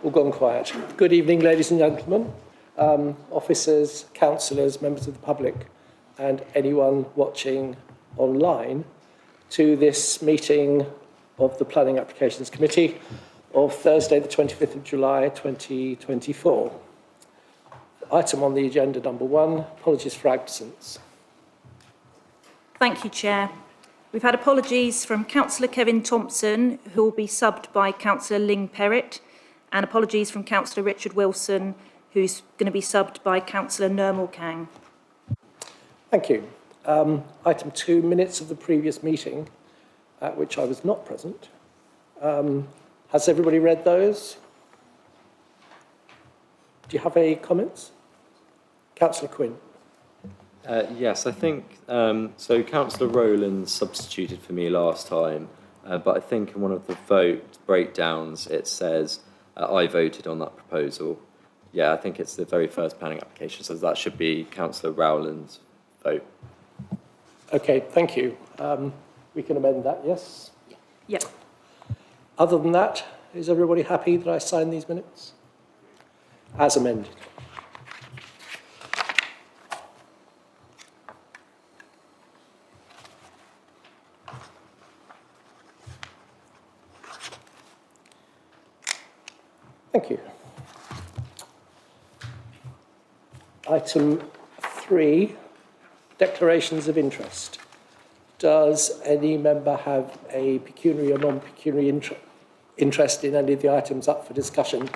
All gone quiet. Good evening, ladies and gentlemen, officers, councillors, members of the public, and anyone watching online to this meeting of the Planning Applications Committee of Thursday, the 25th of July, 2024. Item on the agenda number 1, apologies for absence. Thank you, Chair. We've had apologies from Councillor Kevin Thompson, who will be subbed by Councillor Ling Perrett, and apologies from Councillor Richard Wilson, who's going to be subbed by Councillor Nirmal Kang. Thank you. Item 2, minutes of the previous meeting, at which I was not present. Has everybody read those? Do you have any comments? Councillor Quinn. Yes, I think, so Councillor Rowland substituted for me last time, but I think in one of the vote breakdowns it says I voted on that proposal. Yeah, I think it's the very first planning application, so that should be Councillor Rowland's vote. Okay, thank you. We can amend that, yes? Yeah. Other than that, is everybody happy that I sign these minutes? As amended. Thank you. Item 3, declarations of interest. Does any member have a pecuniary or non-pecuniary interest in any of the items up for discussion?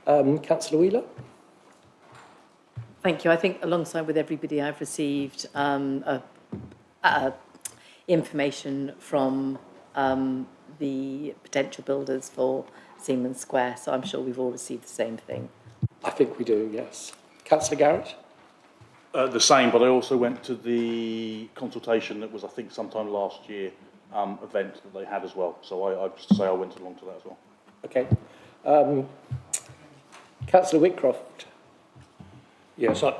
Councillor Wheeler? Thank you. I think alongside with everybody, I've received information from the potential builders for Siemens Square, so I'm sure we've all received the same thing. I think we do, yes. Councillor Garrett? The same, but I also went to the consultation that was, I think, sometime last year, event that they had as well. So I just say I went along to that as well. Okay. Councillor Whitcroft? Yes, I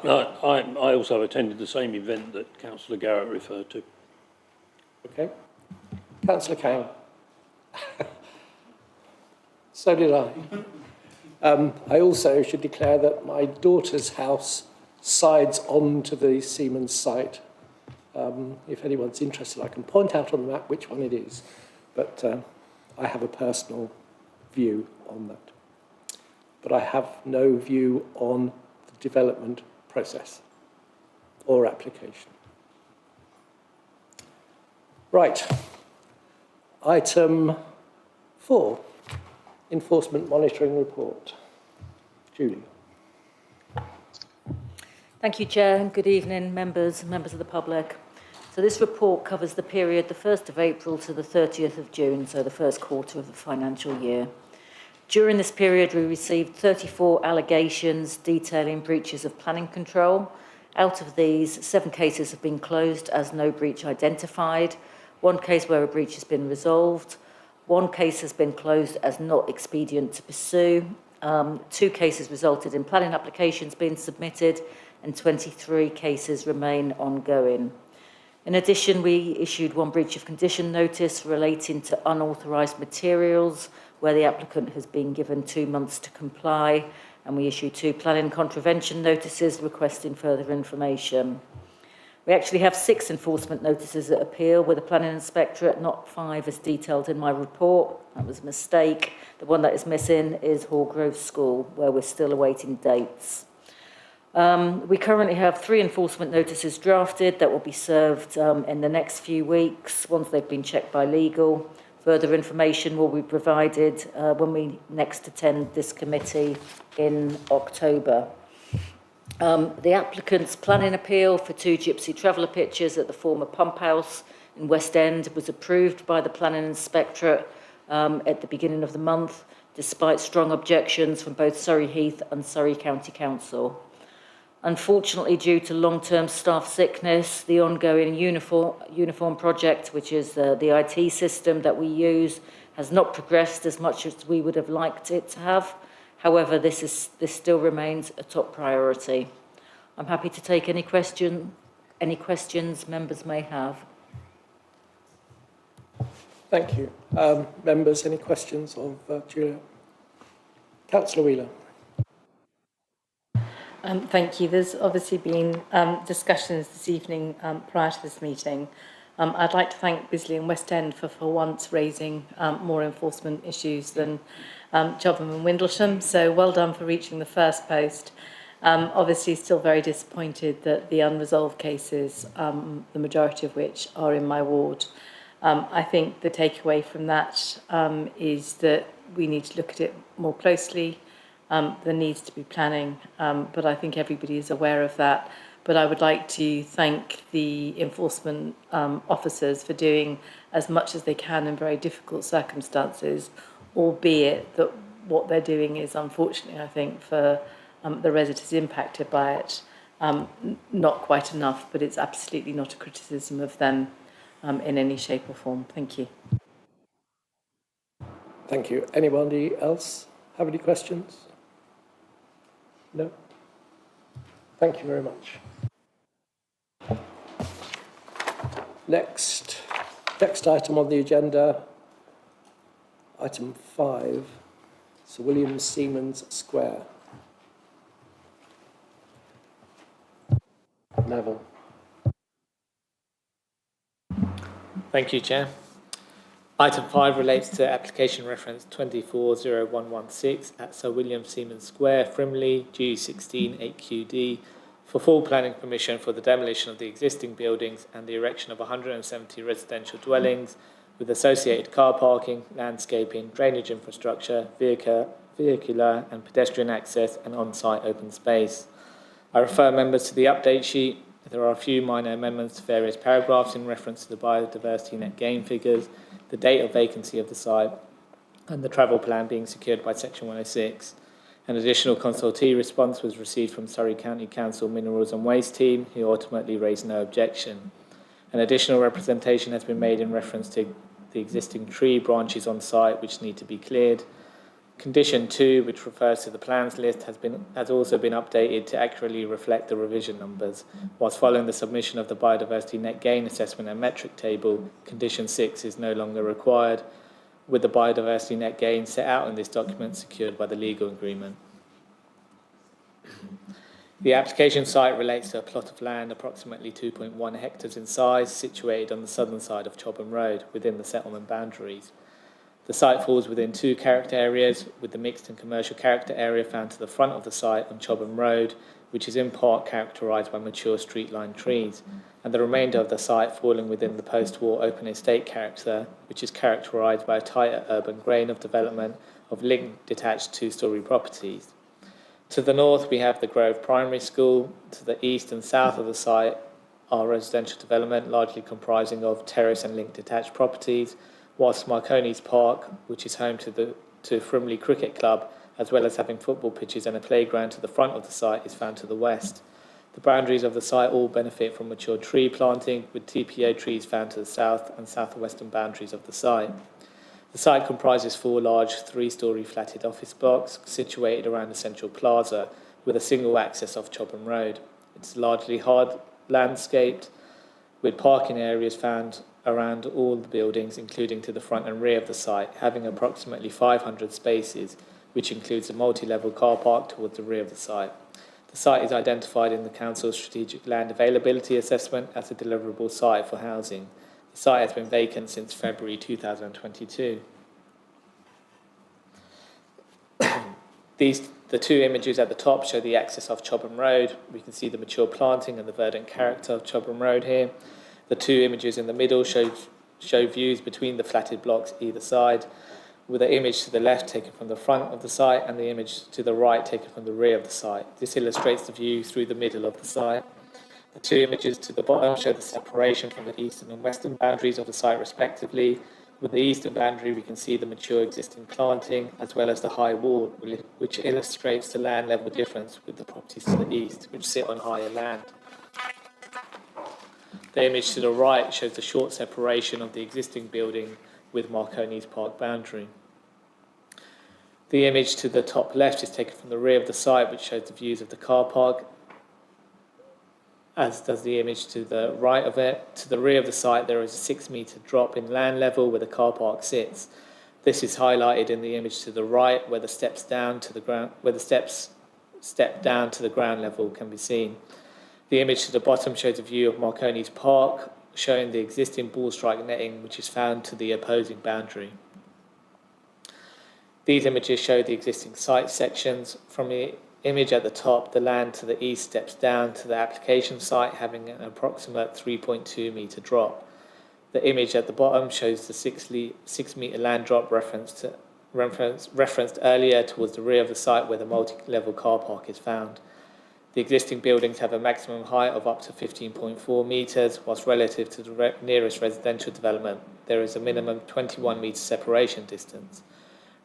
also attended the same event that Councillor Garrett referred to. Okay. Councillor Kang? So did I. I also should declare that my daughter's house sides on to the Siemens site. If anyone's interested, I can point out on the map which one it is. But I have a personal view on that. But I have no view on the development process or application. Right. Item 4. Enforcement Monitoring Report. Julie. Thank you, Chair, and good evening, members of the public. So this report covers the period the 1st of April to the 30th of June, so the first quarter of the financial year. During this period, we received 34 allegations detailing breaches of planning control. Out of these, 7 cases have been closed as no breach identified, 1 case where a breach has been resolved, 1 case has been closed as not expedient to pursue, 2 cases resulted in planning applications being submitted, and 23 cases remain ongoing. In addition, we issued 1 breach of condition notice relating to unauthorised materials, where the applicant has been given 2 months to comply, and we issued 2 planning contravention notices requesting further information. We actually have 6 enforcement notices at appeal with the planning inspectorate, not 5 as detailed in my report. That was a mistake. The one that is missing is Hallgrove School, where we're still awaiting dates. We currently have 3 enforcement notices drafted that will be served in the next few weeks, once they've been checked by legal. Further information will be provided when we next attend this committee in October. The applicant's planning appeal for 2 Gypsy Traveller pictures at the former pump house in West End was approved by the planning inspectorate at the beginning of the month, despite strong objections from both Surrey Heath and Surrey County Council. Unfortunately, due to long-term staff sickness, the ongoing uniform project, which is the IT system that we use, has not progressed as much as we would have liked it to have. However, this still remains a top priority. I'm happy to take any questions members may have. Thank you. Members, any questions of Julia? Councillor Wheeler. Thank you. There's obviously been discussions this evening prior to this meeting. I'd like to thank Bisley and West End for once raising more enforcement issues than Chobham and Windlesham. So well done for reaching the first post. Obviously still very disappointed that the unresolved cases, the majority of which are in my ward. I think the takeaway from that is that we need to look at it more closely. There needs to be planning, but I think everybody is aware of that. But I would like to thank the enforcement officers for doing as much as they can in very difficult circumstances, albeit that what they're doing is, unfortunately, I think, for the residents impacted by it, not quite enough, but it's absolutely not a criticism of them in any shape or form. Thank you. Thank you. Anybody else have any questions? No? Thank you very much. Next item on the agenda, item 5, Sir William Siemens Square. Neville. Thank you, Chair. Item 5 relates to application reference 240116 at Sir William Siemens Square, Frimley, G16 8QD, for full planning permission for the demolition of the existing buildings and the erection of 170 residential dwellings with associated car parking, landscaping, drainage infrastructure, vehicular and pedestrian access and on-site open space. I refer members to the update sheet. There are a few minor amendments to various paragraphs in reference to the biodiversity net gain figures, the date of vacancy of the site, and the travel plan being secured by Section 106. An additional consultee response was received from Surrey County Council Minerals and Waste team, who ultimately raised no objection. An additional representation has been made in reference to the existing tree branches on site which need to be cleared. Condition 2, which refers to the plans list, has also been updated to accurately reflect the revision numbers. Whilst following the submission of the biodiversity net gain assessment and metric table, condition 6 is no longer required, with the biodiversity net gain set out in this document secured by the legal agreement. The application site relates to a plot of land approximately 2.1 hectares in size, situated on the southern side of Chobham Road, within the settlement boundaries. The site falls within 2 character areas, with the mixed and commercial character area found to the front of the site on Chobham Road, which is in part characterised by mature street-lined trees, and the remainder of the site falling within the post-war open estate character, which is characterised by a tighter urban grain of development of linked detached 2-storey properties. To the north, we have the Grove Primary School. To the east and south of the site are residential development, largely comprising of terrace and linked detached properties, whilst Marconi's Park, which is home to Frimley Cricket Club, as well as having football pitches and a playground to the front of the site, is found to the west. The boundaries of the site all benefit from mature tree planting, with TPO trees found to the south and southwestern boundaries of the site. The site comprises 4 large 3-storey flatted office blocks situated around the central plaza, with a single access off Chobham Road. It's largely hard landscaped, with parking areas found around all the buildings, including to the front and rear of the site, having approximately 500 spaces, which includes a multi-level car park towards the rear of the site. The site is identified in the Council's Strategic Land Availability Assessment as a deliverable site for housing. The site has been vacant since February 2022. The 2 images at the top show the access off Chobham Road. We can see the mature planting and the verdant character of Chobham Road here. The 2 images in the middle show views between the flatted blocks either side, with the image to the left taken from the front of the site and the image to the right taken from the rear of the site. This illustrates the view through the middle of the site. The 2 images to the bottom show the separation from the eastern and western boundaries of the site respectively. With the eastern boundary, we can see the mature existing planting, as well as the high wall, which illustrates the land level difference with the properties to the east, which sit on higher land. The image to the right shows the short separation of the existing building with Marconi's Park boundary. The image to the top left is taken from the rear of the site, which shows the views of the car park, as does the image to the right of it. To the rear of the site, there is a 6-metre drop in land level where the car park sits. This is highlighted in the image to the right, where the steps down to the ground, where the steps step down to the ground level can be seen. The image to the bottom shows a view of Marconi's Park, showing the existing ball strike netting, which is found to the opposing boundary. These images show the existing site sections. From the image at the top, the land to the east steps down to the application site, having an approximate 3.2 metre drop. The image at the bottom shows the 6 metre land drop referenced earlier towards the rear of the site where the multi-level car park is found. The existing buildings have a maximum height of up to 15.4 metres, whilst relative to the nearest residential development, there is a minimum 21 metre separation distance.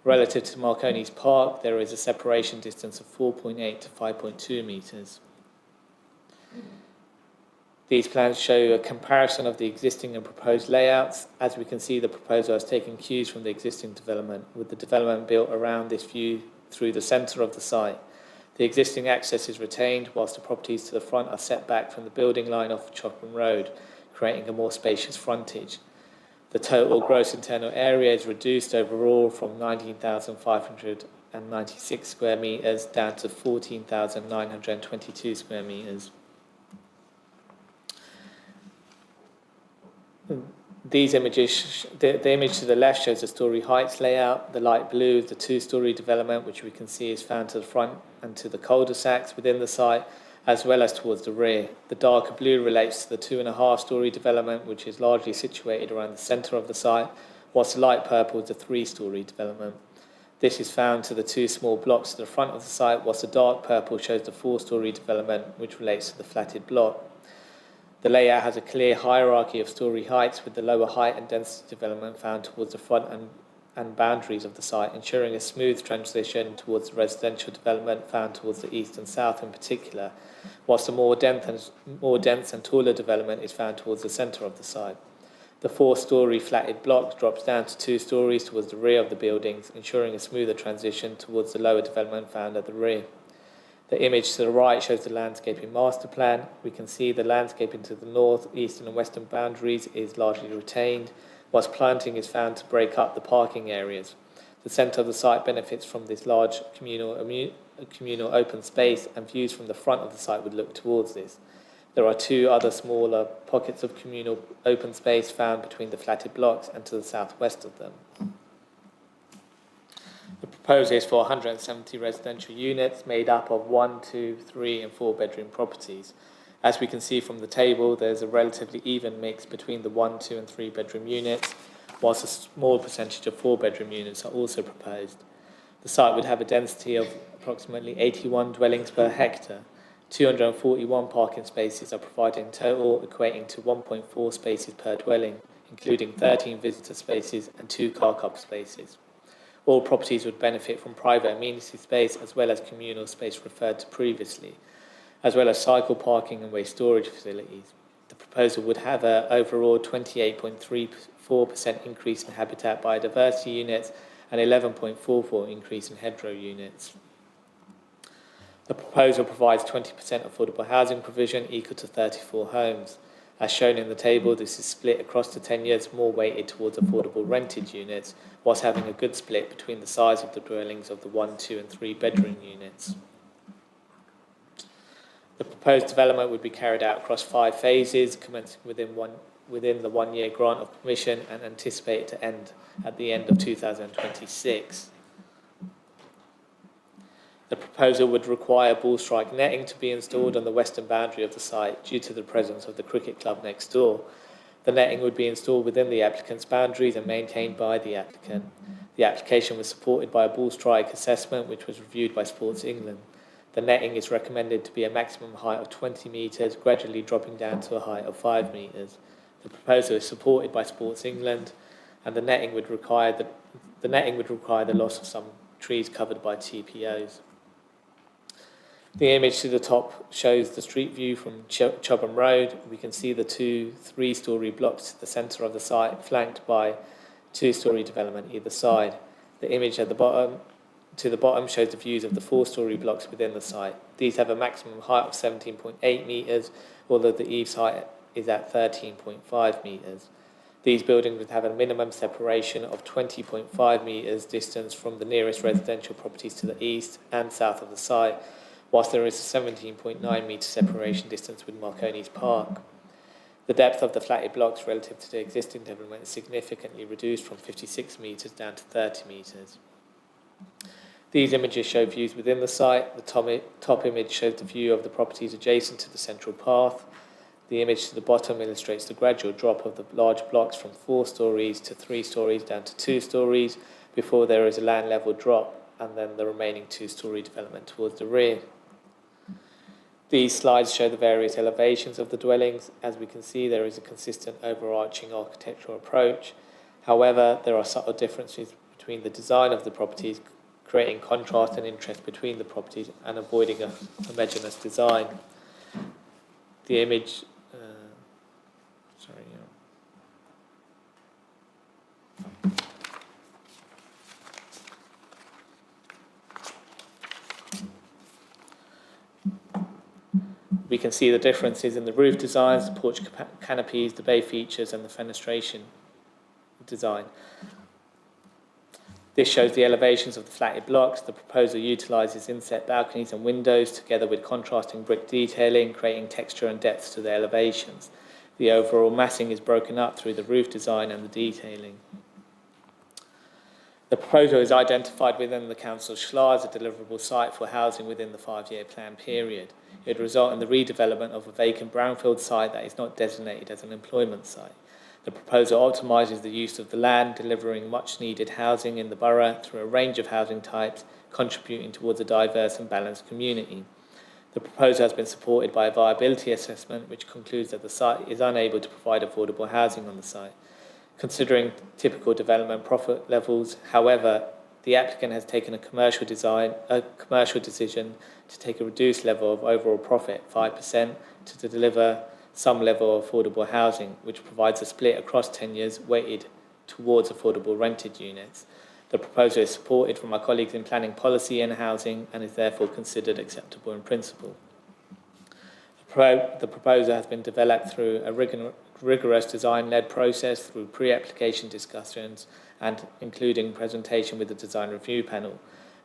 Relative to Marconi's Park, there is a separation distance of 4.8 to 5.2 metres. These plans show a comparison of the existing and proposed layouts. As we can see, the proposal has taken cues from the existing development, with the development built around this view through the centre of the site. The existing access is retained, whilst the properties to the front are set back from the building line off Chopham Road, creating a more spacious frontage. The total gross internal area is reduced overall from 19,596 square metres down to 14,922 square metres. These images, the image to the left shows the Storey Heights layout. The light blue is the two-storey development, which we can see is found to the front and to the cul-de-sacs within the site, as well as towards the rear. The darker blue relates to the 2.5-storey development, which is largely situated around the centre of the site, whilst the light purple is the 3-storey development. This is found to the 2 small blocks to the front of the site, whilst the dark purple shows the 4-storey development, which relates to the flatted block. The layout has a clear hierarchy of storey heights, with the lower height and density development found towards the front and boundaries of the site, ensuring a smooth transition towards the residential development found towards the east and south in particular, whilst the more dense and taller development is found towards the centre of the site. The 4-storey flatted block drops down to 2 storeys towards the rear of the buildings, ensuring a smoother transition towards the lower development found at the rear. The image to the right shows the landscaping master plan. We can see the landscaping to the north, eastern and western boundaries is largely retained, whilst planting is found to break up the parking areas. The centre of the site benefits from this large communal open space, and views from the front of the site would look towards this. There are 2 other smaller pockets of communal open space found between the flatted blocks and to the southwest of them. The proposal is for 170 residential units made up of 1, 2, 3 and 4 bedroom properties. As we can see from the table, there's a relatively even mix between the 1, 2 and 3 bedroom units, whilst a small percentage of 4 bedroom units are also proposed. The site would have a density of approximately 81 dwellings per hectare. 241 parking spaces are provided in total, equating to 1.4 spaces per dwelling, including 13 visitor spaces and 2 car park spaces. All properties would benefit from private amenity space as well as communal space referred to previously, as well as cycle parking and waste storage facilities. The proposal would have an overall 28.34% increase in habitat biodiversity units and 11.44% increase in hedgerow units. The proposal provides 20% affordable housing provision equal to 34 homes. As shown in the table, this is split across the 10 years, more weighted towards affordable rented units, whilst having a good split between the size of the dwellings of the 1, 2 and 3 bedroom units. The proposed development would be carried out across 5 phases, commencing within the 1-year grant of permission and anticipated to end at the end of 2026. The proposal would require ball strike netting to be installed on the western boundary of the site due to the presence of the cricket club next door. The netting would be installed within the applicant's boundaries and maintained by the applicant. The application was supported by a ball strike assessment which was reviewed by Sports England. The netting is recommended to be a maximum height of 20 metres, gradually dropping down to a height of 5 metres. The proposal is supported by Sports England, and the netting would require the loss of some trees covered by TPOs. The image to the top shows the street view from Chopham Road. We can see the 2 3-storey blocks to the centre of the site, flanked by 2-storey development either side. The image at the bottom shows the views of the 4-storey blocks within the site. These have a maximum height of 17.8 metres, although the eaves height is at 13.5 metres. These buildings would have a minimum separation of 20.5 metres distance from the nearest residential properties to the east and south of the site, whilst there is a 17.9 metre separation distance with Marconi's Park. The depth of the flatted blocks relative to the existing development is significantly reduced from 56 metres down to 30 metres. These images show views within the site. The top image shows the view of the properties adjacent to the central path. The image to the bottom illustrates the gradual drop of the large blocks from 4 stories to 3 stories down to 2 stories before there is a land level drop and then the remaining 2-storey development towards the rear. These slides show the various elevations of the dwellings. As we can see, there is a consistent overarching architectural approach. However, there are subtle differences between the design of the properties, creating contrast and interest between the properties and avoiding a homogeneous design. The image, we can see the differences in the roof designs, the porch canopies, the bay features and the fenestration design. This shows the elevations of the flatted blocks. The proposal utilises inset balconies and windows together with contrasting brick detailing, creating texture and depth to the elevations. The overall massing is broken up through the roof design and the detailing. The proposal is identified within the Council Schlar as a deliverable site for housing within the 5-year plan period. It would result in the redevelopment of a vacant brownfield site that is not designated as an employment site. The proposal optimises the use of the land, delivering much-needed housing in the borough through a range of housing types, contributing towards a diverse and balanced community. The proposal has been supported by a viability assessment, which concludes that the site is unable to provide affordable housing on the site. Considering typical development profit levels, however, the applicant has taken a commercial decision to take a reduced level of overall profit, 5%, to deliver some level of affordable housing, which provides a split across 10 years weighted towards affordable rented units. The proposal is supported from my colleagues in planning policy and housing and is therefore considered acceptable in principle. The proposal has been developed through a rigorous design-led process through pre-application discussions and including presentation with the design review panel.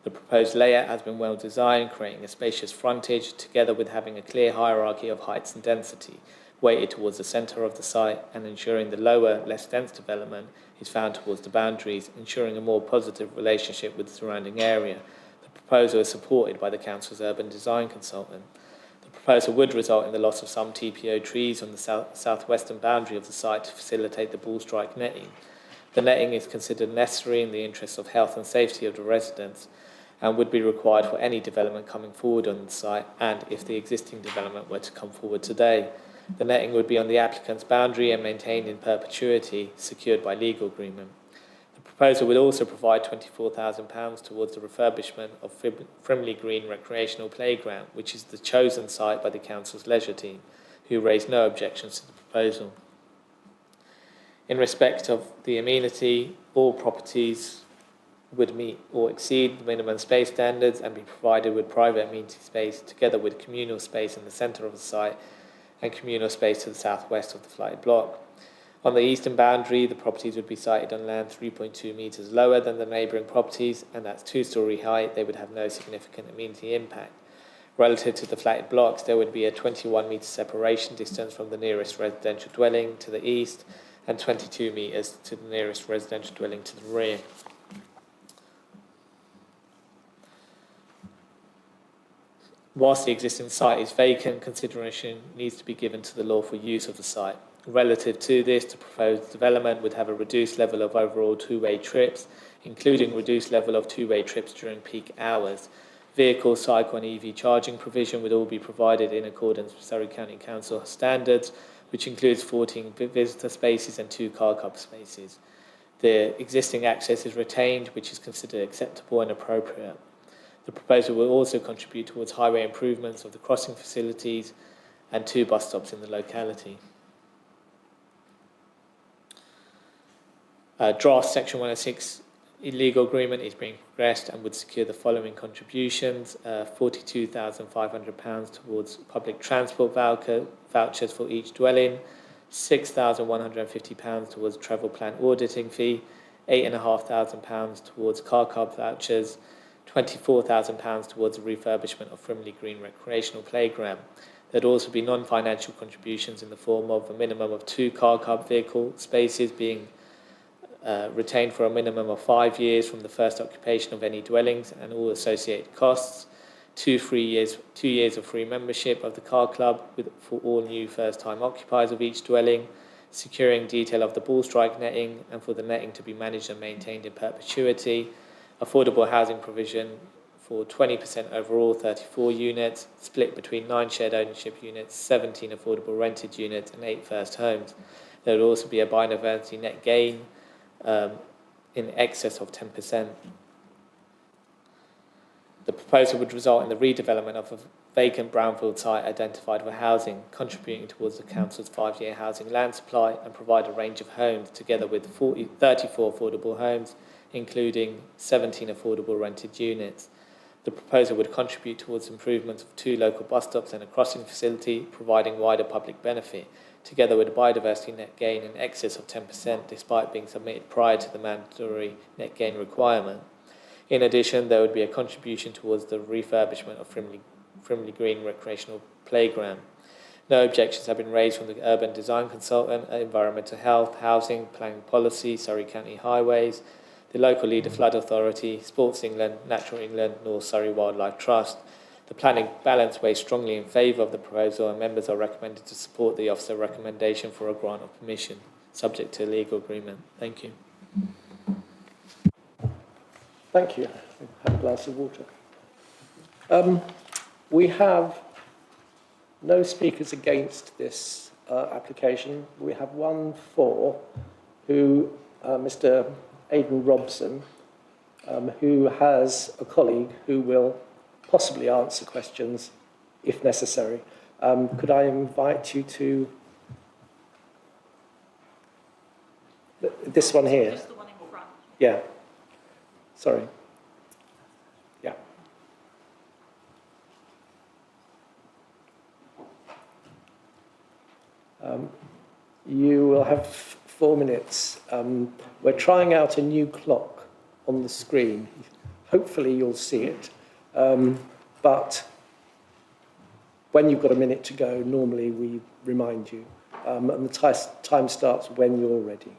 The proposed layout has been well designed, creating a spacious frontage together with having a clear hierarchy of heights and density, weighted towards the centre of the site and ensuring the lower, less dense development is found towards the boundaries, ensuring a more positive relationship with the surrounding area. The proposal is supported by the Council's urban design consultant. The proposal would result in the loss of some TPO trees on the southwestern boundary of the site to facilitate the bull strike netting. The netting is considered necessary in the interests of health and safety of the residents and would be required for any development coming forward on the site and if the existing development were to come forward today. The netting would be on the applicant's boundary and maintained in perpetuity, secured by legal agreement. The proposal would also provide £24,000 towards the refurbishment of Frimley Green Recreational Playground, which is the chosen site by the Council's leisure team, who raised no objections to the proposal. In respect of the amenity, all properties would meet or exceed the minimum space standards and be provided with private amenity space together with communal space in the centre of the site and communal space to the southwest of the flighted block. On the eastern boundary, the properties would be sited on land 3.2 metres lower than the neighbouring properties, and at 2-storey height, they would have no significant amenity impact. Relative to the flatted blocks, there would be a 21-metre separation distance from the nearest residential dwelling to the east and 22 metres to the nearest residential dwelling to the rear. Whilst the existing site is vacant, consideration needs to be given to the lawful use of the site. Relative to this, the proposed development would have a reduced level of overall two-way trips, including reduced level of two-way trips during peak hours. Vehicle, cycle and EV charging provision would all be provided in accordance with Surrey County Council standards, which includes 14 visitor spaces and 2 car club spaces. The existing access is retained, which is considered acceptable and appropriate. The proposal will also contribute towards highway improvements of the crossing facilities and 2 bus stops in the locality. Draft Section 106 illegal agreement is being progressed and would secure the following contributions: £42,500 towards public transport vouchers for each dwelling, £6,150 towards travel plan auditing fee, £8,500 towards car club vouchers, £24,000 towards the refurbishment of Frimley Green recreational playground. There'd also be non-financial contributions in the form of a minimum of 2 car club vehicle spaces being retained for a minimum of 5 years from the first occupation of any dwellings and all associated costs, 2 years of free membership of the car club for all new first-time occupiers of each dwelling, securing detail of the ball strike netting and for the netting to be managed and maintained in perpetuity, affordable housing provision for 20% overall, 34 units, split between 9 shared ownership units, 17 affordable rented units and 8 first homes. There would also be a biodiversity net gain in excess of 10%. The proposal would result in the redevelopment of a vacant brownfield site identified for housing, contributing towards the council's 5-year housing land supply and provide a range of homes together with 34 affordable homes, including 17 affordable rented units. The proposal would contribute towards improvements of 2 local bus stops and a crossing facility, providing wider public benefit, together with a biodiversity net gain in excess of 10%, despite being submitted prior to the mandatory net gain requirement. In addition, there would be a contribution towards the refurbishment of Frimley Green recreational playground. No objections have been raised from the urban design consultant, environmental health, housing, planning policy, Surrey County Highways, the local leader flood authority, Sports England, Natural England, North Surrey Wildlife Trust. The planning balance weighs strongly in favour of the proposal and members are recommended to support the officer recommendation for a grant of permission, subject to legal agreement. Thank you. Thank you. Have a glass of water. We have no speakers against this application. We have one for, who Mr. Aidan Robson, who has a colleague who will possibly answer questions if necessary. Could I invite you to this one here? Just the one in front. Yeah. Sorry. Yeah. You will have 4 minutes. We're trying out a new clock on the screen. Hopefully you'll see it. But when you've got a minute to go, normally we remind you. And the time starts when you're ready.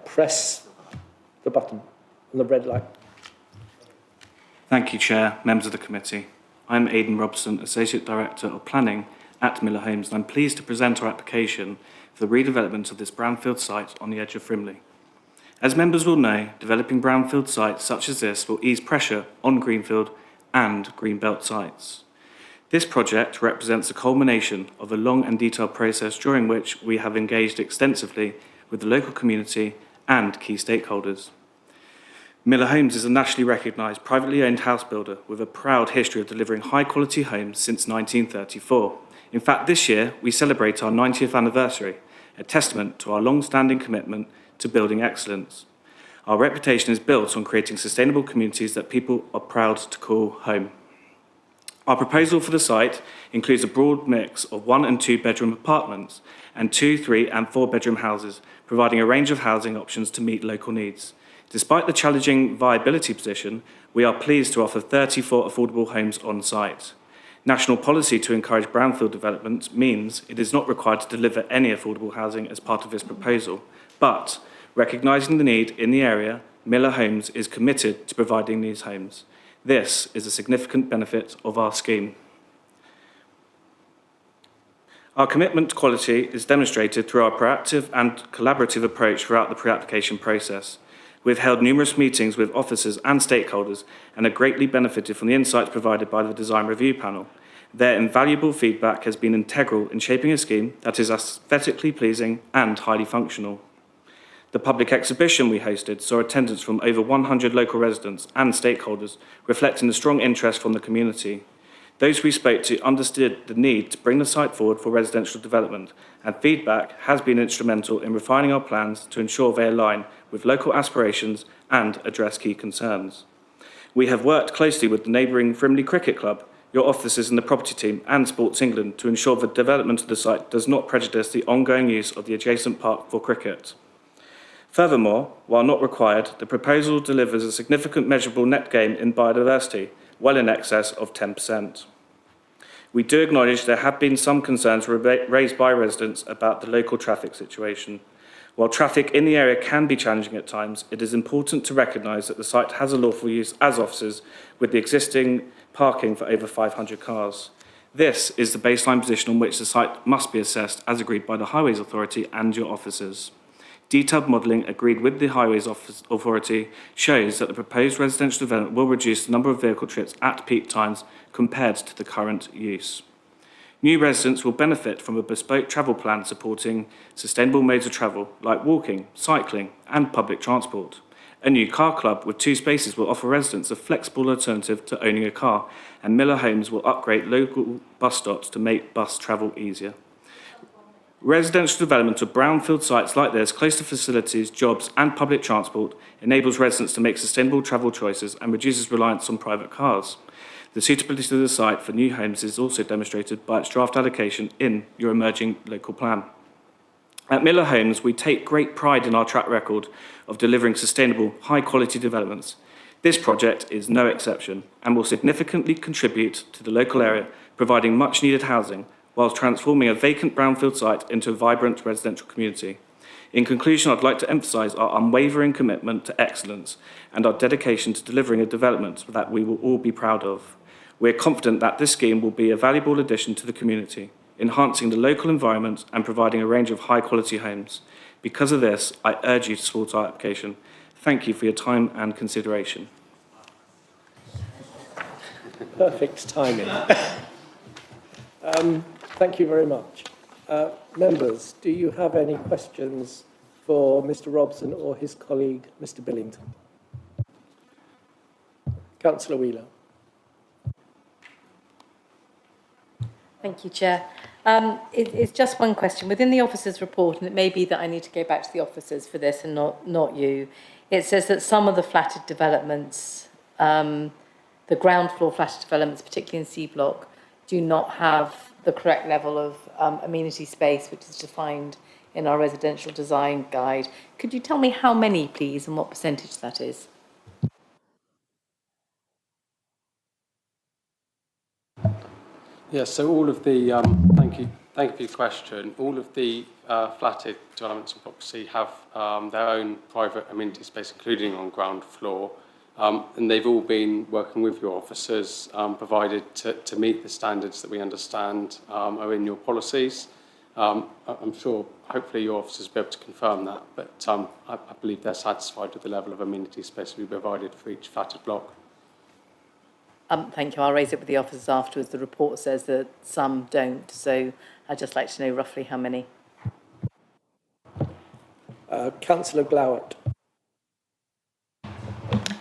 Press the button on the red light. Thank you, Chair, members of the committee. I'm Aidan Robson, Associate Director of Planning at Miller Homes, and I'm pleased to present our application for the redevelopment of this brownfield site on the edge of Frimley. As members will know, developing brownfield sites such as this will ease pressure on greenfield and greenbelt sites. This project represents the culmination of a long and detailed process during which we have engaged extensively with the local community and key stakeholders. Miller Homes is a nationally recognised privately owned house builder with a proud history of delivering high-quality homes since 1934. In fact, this year we celebrate our 90th anniversary, a testament to our long-standing commitment to building excellence. Our reputation is built on creating sustainable communities that people are proud to call home. Our proposal for the site includes a broad mix of 1 and 2 bedroom apartments and 2, 3 and 4 bedroom houses, providing a range of housing options to meet local needs. Despite the challenging viability position, we are pleased to offer 34 affordable homes on site. National policy to encourage brownfield development means it is not required to deliver any affordable housing as part of this proposal, but recognising the need in the area, Miller Homes is committed to providing these homes. This is a significant benefit of our scheme. Our commitment to quality is demonstrated through our proactive and collaborative approach throughout the pre-application process. We've held numerous meetings with officers and stakeholders and have greatly benefited from the insights provided by the design review panel. Their invaluable feedback has been integral in shaping a scheme that is aesthetically pleasing and highly functional. The public exhibition we hosted saw attendance from over 100 local residents and stakeholders, reflecting the strong interest from the community. Those we spoke to understood the need to bring the site forward for residential development, and feedback has been instrumental in refining our plans to ensure they align with local aspirations and address key concerns. We have worked closely with the neighbouring Frimley Cricket Club, your officers in the property team and Sports England to ensure the development of the site does not prejudice the ongoing use of the adjacent park for cricket. Furthermore, while not required, the proposal delivers a significant measurable net gain in biodiversity, well in excess of 10%. We do acknowledge there have been some concerns raised by residents about the local traffic situation. While traffic in the area can be challenging at times, it is important to recognise that the site has a lawful use as offices with the existing parking for over 500 cars. This is the baseline position on which the site must be assessed as agreed by the Highways Authority and your officers. Detailed modelling agreed with the Highways Authority shows that the proposed residential development will reduce the number of vehicle trips at peak times compared to the current use. New residents will benefit from a bespoke travel plan supporting sustainable modes of travel like walking, cycling and public transport. A new car club with 2 spaces will offer residents a flexible alternative to owning a car, and Miller Homes will upgrade local bus stops to make bus travel easier. Residential development of brownfield sites like this, close to facilities, jobs and public transport, enables residents to make sustainable travel choices and reduces reliance on private cars. The suitability of the site for new homes is also demonstrated by its draft allocation in your emerging local plan. At Miller Homes, we take great pride in our track record of delivering sustainable, high-quality developments. This project is no exception and will significantly contribute to the local area, providing much-needed housing, while transforming a vacant brownfield site into a vibrant residential community. In conclusion, I'd like to emphasise our unwavering commitment to excellence and our dedication to delivering a development that we will all be proud of. We're confident that this scheme will be a valuable addition to the community, enhancing the local environment and providing a range of high-quality homes. Because of this, I urge you to support our application. Thank you for your time and consideration. Perfect timing. Thank you very much. Members, do you have any questions for Mr. Robson or his colleague, Mr. Billington? Councillor Wheeler. Thank you, Chair. It's just one question. Within the officers' report, and it may be that I need to go back to the officers for this and not you, it says that some of the flatted developments, the ground floor flatted developments, particularly in C block, do not have the correct level of amenity space, which is defined in our residential design guide. Could you tell me how many, please, and what percentage that is? Yes, so all of the, thank you for your question. All of the flatted developments in Block C have their own private amenity space, including on ground floor. And they've all been working with your officers, provided to meet the standards that we understand are in your policies. I'm sure, hopefully, your officers will be able to confirm that, but I believe they're satisfied with the level of amenity space we provided for each flatted block. Thank you. I'll raise it with the officers afterwards. The report says that some don't, so I'd just like to know roughly how many. Councillor Glowett.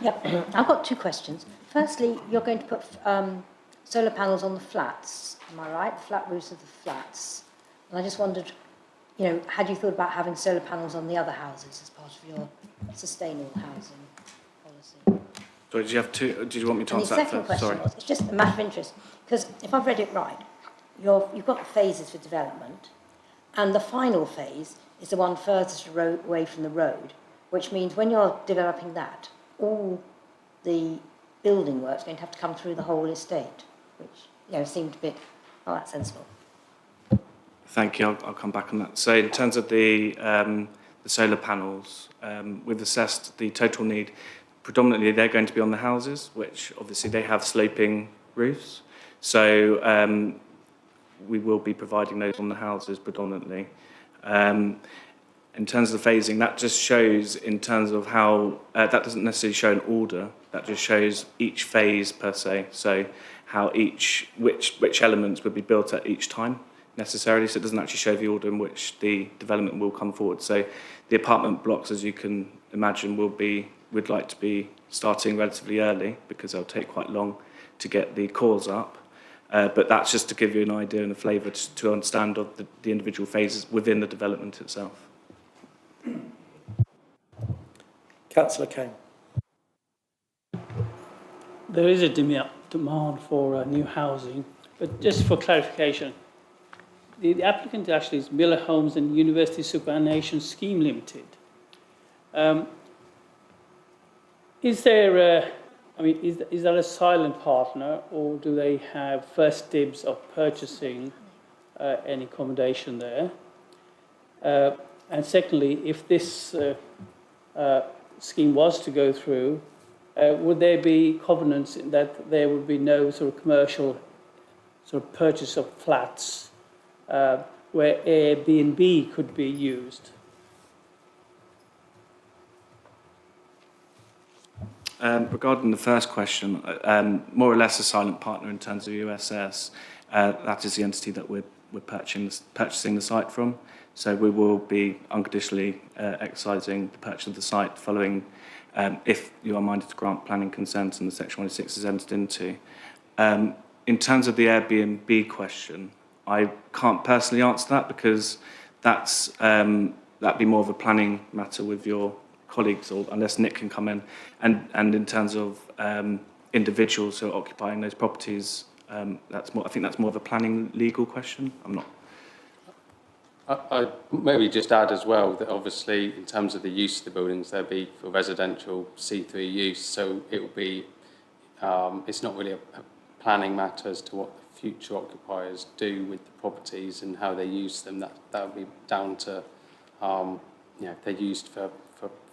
Yep, I've got 2 questions. Firstly, you're going to put solar panels on the flats, am I right? The flat roofs of the flats. And I just wondered, had you thought about having solar panels on the other houses as part of your sustainable housing policy? So did you have 2? Did you want me to And answer the that second first? question was, it's just a matter of interest, because if I've read it right, you've got phases for development, and the final phase is the one furthest away from the road, which means when you're developing that, all the building work's going to have to come through the whole estate, which seemed a bit not that sensible. Thank you. I'll come back on that. So in terms of the solar panels, we've assessed the total need. Predominantly, they're going to be on the houses, which obviously they have sloping roofs. So we will be providing those on the houses predominantly. In terms of the phasing, that just shows in terms of how, that doesn't necessarily show an order, that just shows each phase per se, so how which elements would be built at each time necessarily, so it doesn't actually show the order in which the development will come forward. So the apartment blocks, as you can imagine, would like to be starting relatively early because they'll take quite long to get the cores up. But that's just to give you an idea and a flavour to understand of the individual phases within the development itself. Councillor Kane. There is a demand for new housing. But just for clarification, the applicant actually is Miller Homes and University Superannuation Scheme Limited. Is there is that a silent partner, or do they have first dibs of purchasing any accommodation there? And secondly, if this scheme was to go through, would there be covenants that there would be no sort of commercial sort of purchase of flats where Airbnb could be used? Regarding the first question, more or less a silent partner in terms of USS. That is the entity that we're purchasing the site from. So we will be unconditionally exercising the purchase of the site following, if you are minded to grant planning consent and the Section 106 is entered into. In terms of the Airbnb question, I can't personally answer that because that'd be more of a planning matter with your colleagues, or unless Nick can come in. And in terms of individuals who are occupying those properties, that's more. I think that's more of a planning legal question. I'm not. I maybe just add as well that obviously in terms of the use of the buildings, they'll be for residential C3 use, so it will be. It's not really a planning matter as to what the future occupiers do with the properties and how they use them. That would be down to, if they're used for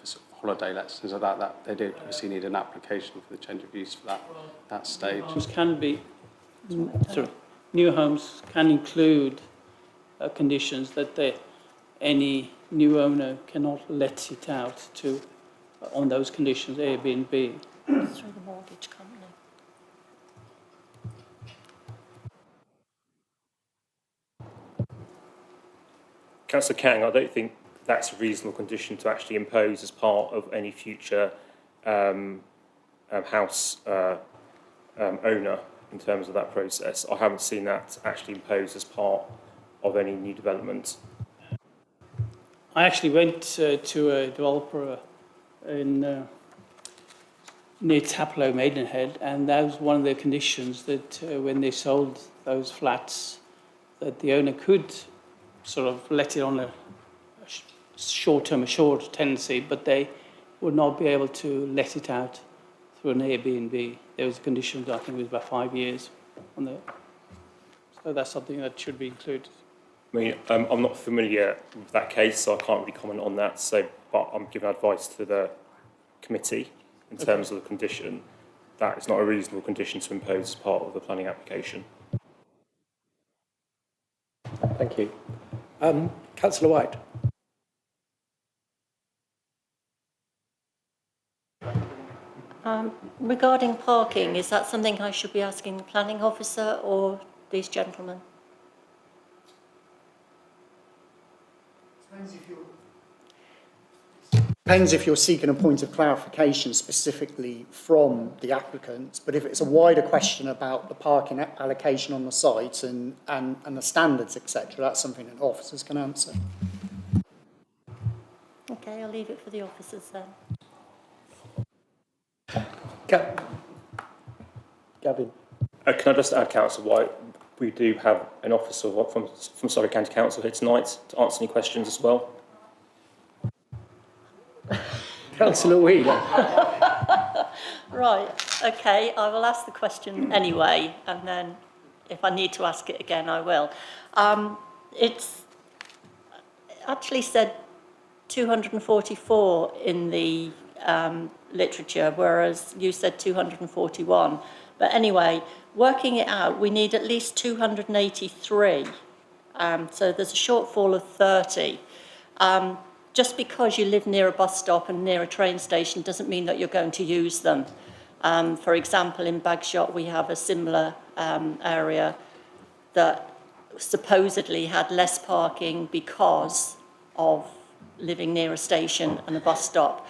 sort of holiday lets, things like that they do obviously need an application for the change of use for that stage. New homes can include conditions that any new owner cannot let it out to, on those conditions, Airbnb. Through the mortgage company. Councillor Kang, I don't think that's a reasonable condition to actually impose as part of any future house owner in terms of that process. I haven't seen that actually imposed as part of any new development. I actually went to a developer in near Taplow, Maidenhead, and that was one of the conditions that when they sold those flats, that the owner could sort of let it on a short-term assured tenancy, but they would not be able to let it out through an Airbnb. There was a condition, I think it was about 5 years on there. So that's something that should be included. I mean, I'm not familiar with that case, so I can't really comment on that. So, but I'm giving advice to the committee in terms of the condition. That is not a reasonable condition to impose as part of the planning application. Thank you. Councillor White. Regarding parking, is that something I should be asking the planning officer or these gentlemen? Depends if you're seeking a point of clarification specifically from the applicant, but if it's a wider question about the parking allocation on the site and the standards, etc., that's something that officers can answer. Okay, I'll leave it for the officers then. Gavin. Can I just add, Councillor White, we do have an officer from Surrey County Council here tonight to answer any questions as well. Councillor Wheeler. Right, okay, I will ask the question anyway, and then if I need to ask it again, I will. It's actually said 244 in the literature, whereas you said 241. But anyway, working it out, we need at least 283. So there's a shortfall of 30. Just because you live near a bus stop and near a train station doesn't mean that you're going to use them. For example, in Bagshot, we have a similar area that supposedly had less parking because of living near a station and a bus stop.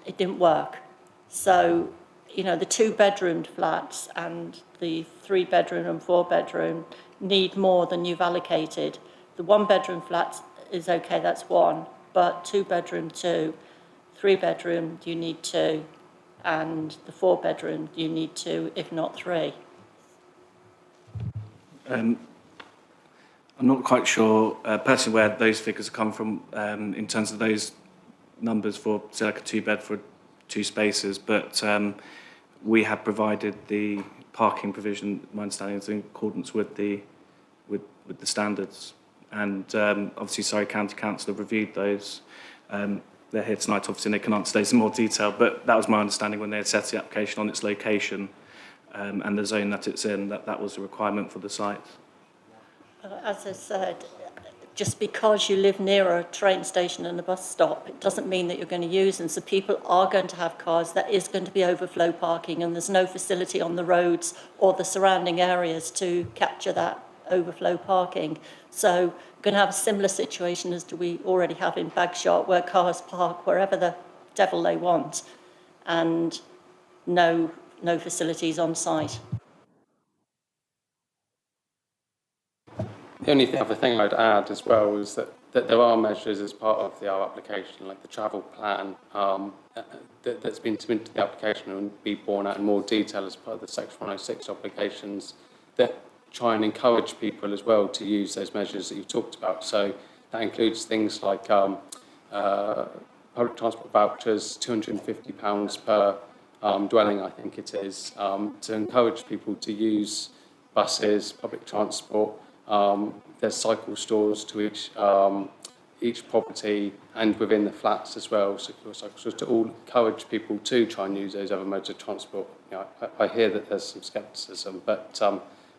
It didn't work. So, you know, the 2-bedroomed flats and the 3-bedroom and 4-bedroom need more than you've allocated. The 1-bedroom flats is okay, that's 1, but 2-bedroom, 2, 3-bedroom, you need 2, and the 4-bedroom, you need 2, if not 3. I'm not quite sure personally where those figures come from in terms of those numbers for, say, like a 2-bed for 2 spaces, but we have provided the parking provision, my understanding is in accordance with the standards. And obviously Surrey County Council have reviewed those. They're here tonight, obviously, and they can answer those in more detail, but that was my understanding when they had set the application on its location and the zone that it's in, that was a requirement for the site. As I said, just because you live near a train station and a bus stop, it doesn't mean that you're going to use them. So people are going to have cars. There is going to be overflow parking, and there's no facility on the roads or the surrounding areas to capture that overflow parking. So we're going to have a similar situation as we already have in Bagshot, where cars park wherever the devil they want, and no facilities on site. The only other thing I'd add as well is that there are measures as part of our application, like the travel plan, that's been submitted to the application and will be borne out in more detail as part of the Section 106 obligations, that try and encourage people as well to use those measures that you've talked about. So that includes things like public transport vouchers, £250 per dwelling, I think it is, to encourage people to use buses, public transport. There's cycle stores to each property and within the flats as well, secure cycle stores, to all encourage people to try and use those other modes of transport. You know, I hear that there's some scepticism, but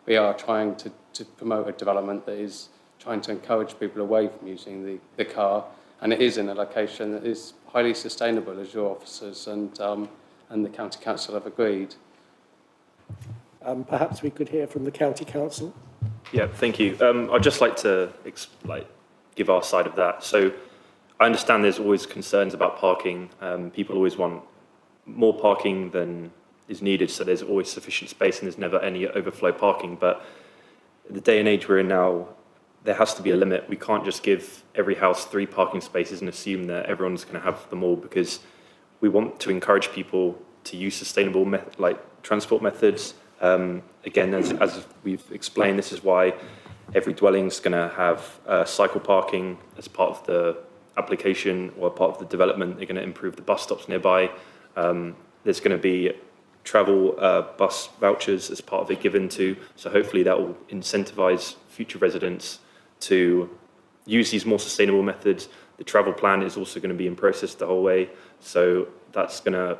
we are trying to promote a development that is trying to encourage people away from using the car, and it is in a location that is highly sustainable, as your officers and the County Council have agreed. Perhaps we could hear from the County Council. Yeah, thank you. I'd just like to give our side of that. So I understand there's always concerns about parking. People always want more parking than is needed, so there's always sufficient space and there's never any overflow parking. But the day and age we're in now, there has to be a limit. We can't just give every house 3 parking spaces and assume that everyone's going to have them all, because we want to encourage people to use sustainable transport methods. Again, as we've explained, this is why every dwelling's going to have cycle parking as part of the application or part of the development. They're going to improve the bus stops nearby. There's going to be travel bus vouchers as part of it given to, so hopefully that will incentivise future residents to use these more sustainable methods. The travel plan is also going to be in process the whole way, so that's going to,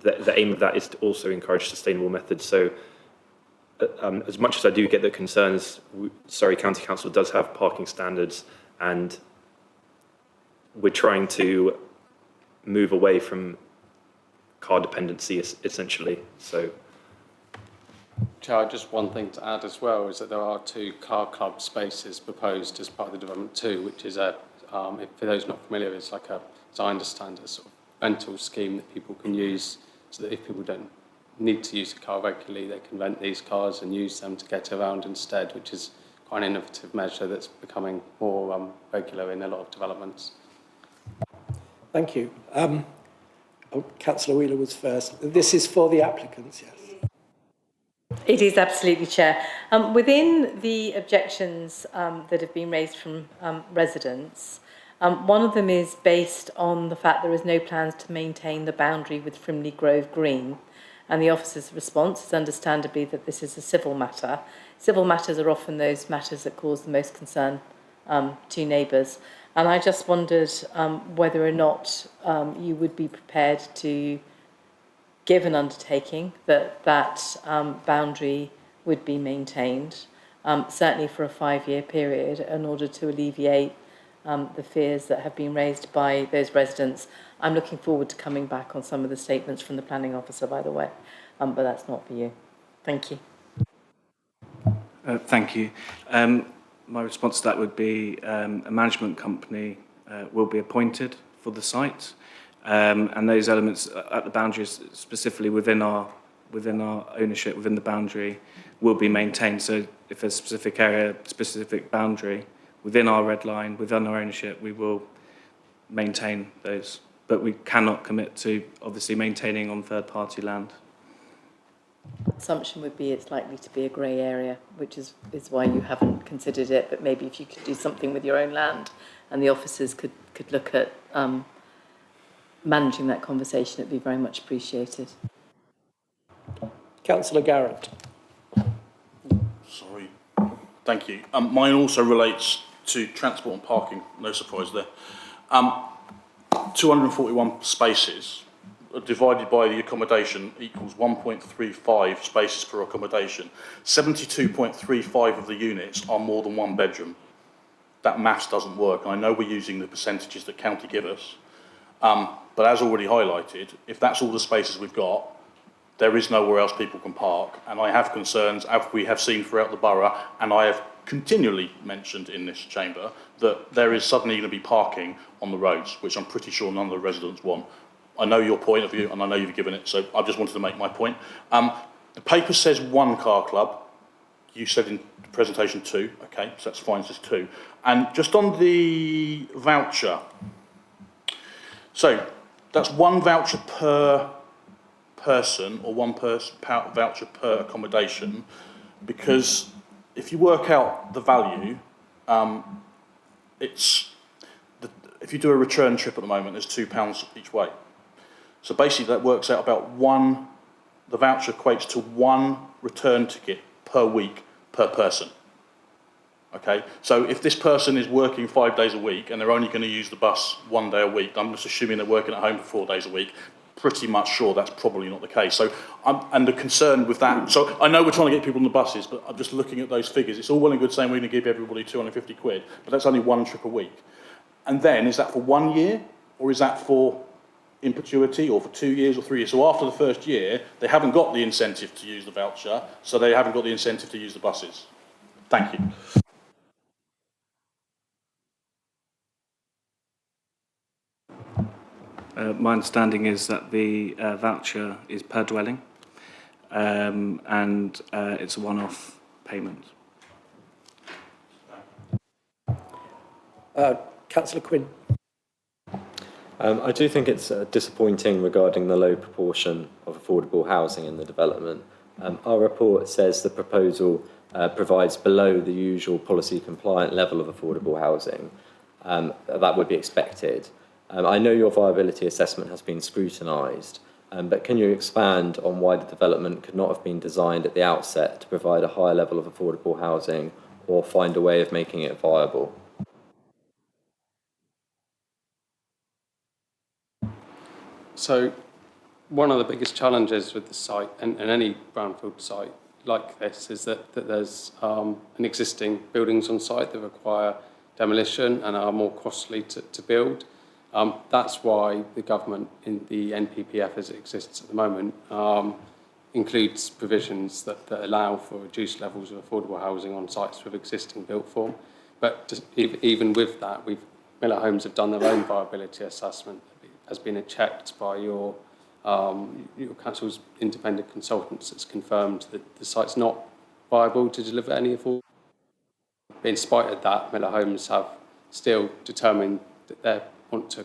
the aim of that is to also encourage sustainable methods. So as much as I do get the concerns, Surrey County Council does have parking standards, and we're trying to move away from car dependency essentially. So Chair, just one thing to add as well is that there are 2 car club spaces proposed as part of the development too, which is for those not familiar, it's like as I understand, a sort of rental scheme that people can use, so that if people don't need to use a car regularly, they can rent these cars and use them to get around instead, which is quite an innovative measure that's becoming more regular in a lot of developments. Thank you. Councillor Wheeler was first. This is for the applicants, yes? It is absolutely, Chair. Within the objections that have been raised from residents, one of them is based on the fact there is no plans to maintain the boundary with Frimley Grove Green, and the officer's response is understandably that this is a civil matter. Civil matters are often those matters that cause the most concern to neighbours, and I just wondered whether or not you would be prepared to give an undertaking that boundary would be maintained, certainly for a 5-year period, in order to alleviate the fears that have been raised by those residents. I'm looking forward to coming back on some of the statements from the planning officer, by the way, but that's not for you. Thank you. Thank you. My response to that would be a management company will be appointed for the site, and those elements at the boundaries, specifically within our ownership, within the boundary, will be maintained. So if there's a specific area, specific boundary, within our red line, within our ownership, we will maintain those. but we cannot commit to obviously maintaining on third-party land. Assumption would be it's likely to be a grey area, which is why you haven't considered it, but maybe if you could do something with your own land and the officers could look at managing that conversation, it'd be very much appreciated. Councillor Garrett. Sorry. Thank you. Mine also relates to transport and parking, no surprise there. 241 spaces divided by the accommodation equals 1.35 spaces per accommodation. 72.35 of the units are more than one bedroom. That maths doesn't work. I know we're using the percentages that county give us, but as already highlighted, if that's all the spaces we've got, there is nowhere else people can park. And I have concerns, as we have seen throughout the borough, and I have continually mentioned in this chamber, that there is suddenly going to be parking on the roads, which I'm pretty sure none of the residents want. I know your point of view, and I know you've given it, so I just wanted to make my point. The paper says 1 car club. You said in the presentation 2. Okay, so that's fine, it says 2. And just on the voucher, so that's 1 voucher per person or 1 voucher per accommodation, because if you work out the value, if you do a return trip at the moment, there's £2 each way. So basically that works out about the voucher equates to 1 return ticket per week per person. Okay, so if this person is working 5 days a week and they're only going to use the bus 1 day a week, I'm just assuming they're working at home for 4 days a week, pretty much sure that's probably not the case. So and the concern with that, so I know we're trying to get people on the buses, but I'm just looking at those figures. It's all well and good saying we're going to give everybody 250 quid, but that's only 1 trip a week. And then is that for 1 year, or is that for in perpetuity, or for 2 years or 3 years? So after the first year, they haven't got the incentive to use the voucher, so they haven't got the incentive to use the buses. Thank you. My understanding is that the voucher is per dwelling, and it's a one-off payment. Councillor Quinn. I do think it's disappointing regarding the low proportion of affordable housing in the development. Our report says the proposal provides below the usual policy compliant level of affordable housing. That would be expected. I know your viability assessment has been scrutinised, but can you expand on why the development could not have been designed at the outset to provide a higher level of affordable housing, or find a way of making it viable? So one of the biggest challenges with the site, and any brownfield site like this, is that there's an existing buildings on site that require demolition and are more costly to build. That's why the government in the NPPF as it exists at the moment includes provisions that allow for reduced levels of affordable housing on sites with existing built form. But just even with that, Miller Homes have done their own viability assessment, has been checked by your council's independent consultants that's confirmed that the site's not viable to deliver any affordable. But in spite of that, Miller Homes have still determined that they want to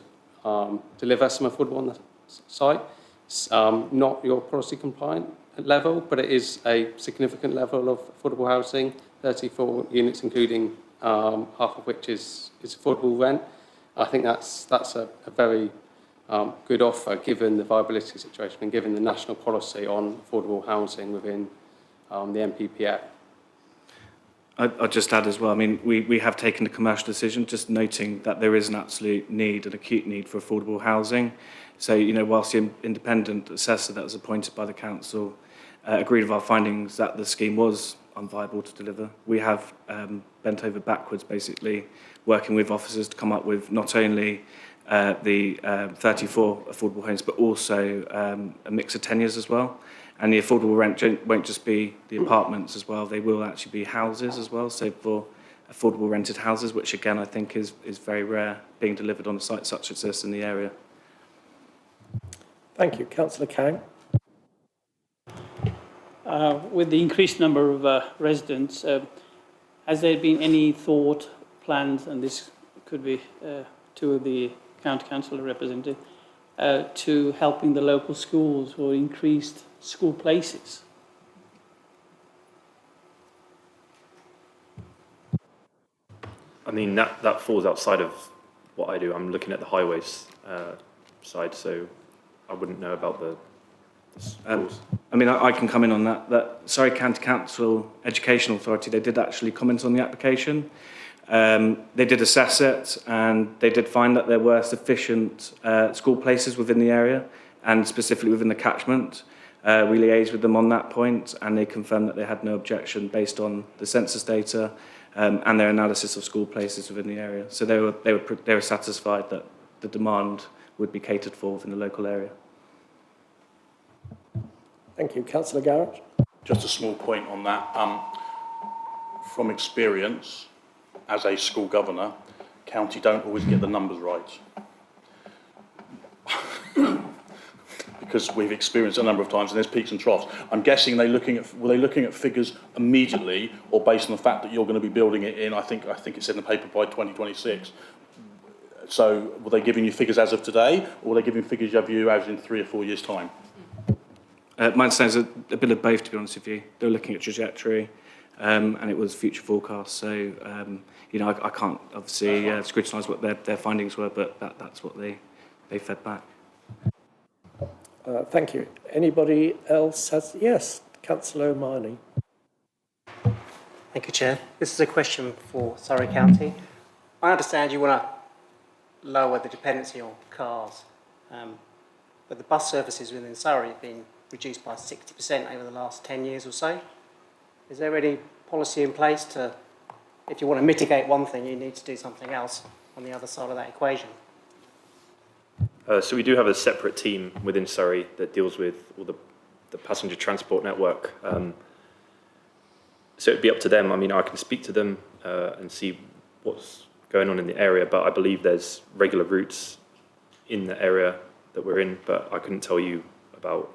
deliver some affordable on the site. It's not your policy compliant level, but it is a significant level of affordable housing, 34 units, including half of which is affordable rent. I think that's a very good offer given the viability situation and given the national policy on affordable housing within the NPPF. I'll just add as well, I mean, we have taken a commercial decision, just noting that there is an absolute need, an acute need for affordable housing. So, whilst the independent assessor that was appointed by the council agreed with our findings that the scheme was unviable to deliver, we have bent over backwards, basically, working with officers to come up with not only the 34 affordable homes, but also a mix of tenures as well. And the affordable rent won't just be the apartments as well, they will actually be houses as well, so for affordable rented houses, which again I think is very rare being delivered on a site such as this in the area. Thank you. Councillor Kang. With the increased number of residents, has there been any thought, plans, and this could be to the county council representative, to helping the local schools or increased school places? I mean, that falls outside of what I do. I'm looking at the highways side, so I wouldn't know about the schools. I mean, I can come in on that. That Surrey County Council Education Authority, they did actually comment on the application. They did assess it, and they did find that there were sufficient school places within the area, and specifically within the catchment. We liaised with them on that point, and they confirmed that they had no objection based on the census data and their analysis of school places within the area. So they were satisfied that the demand would be catered for within the local area. Thank you. Councillor Garrett. Just a small point on that. From experience, as a school governor, county don't always get the numbers right. Because we've experienced a number of times, and there's peaks and troughs. I'm guessing were they looking at figures immediately, or based on the fact that you're going to be building it in, I think it said in the paper by 2026. So were they giving you figures as of today, or were they giving figures of you as in 3 or 4 years' time? My understanding is a bit of both, to be honest with you. They were looking at trajectory, and it was future forecasts. So, you know, I can't obviously scrutinise what their findings were, but that's what they fed back. Thank you. Anybody else has? Yes, Councillor O'Mahony. Thank you, Chair. This is a question for Surrey County. I understand you want to lower the dependency on cars, but the bus services within Surrey have been reduced by 60% over the last 10 years or so. Is there any policy in place to, if you want to mitigate one thing, you need to do something else on the other side of that equation? So we do have a separate team within Surrey that deals with all the passenger transport network. So it'd be up to them. I mean, I can speak to them and see what's going on in the area, but I believe there's regular routes in the area that we're in, but I couldn't tell you about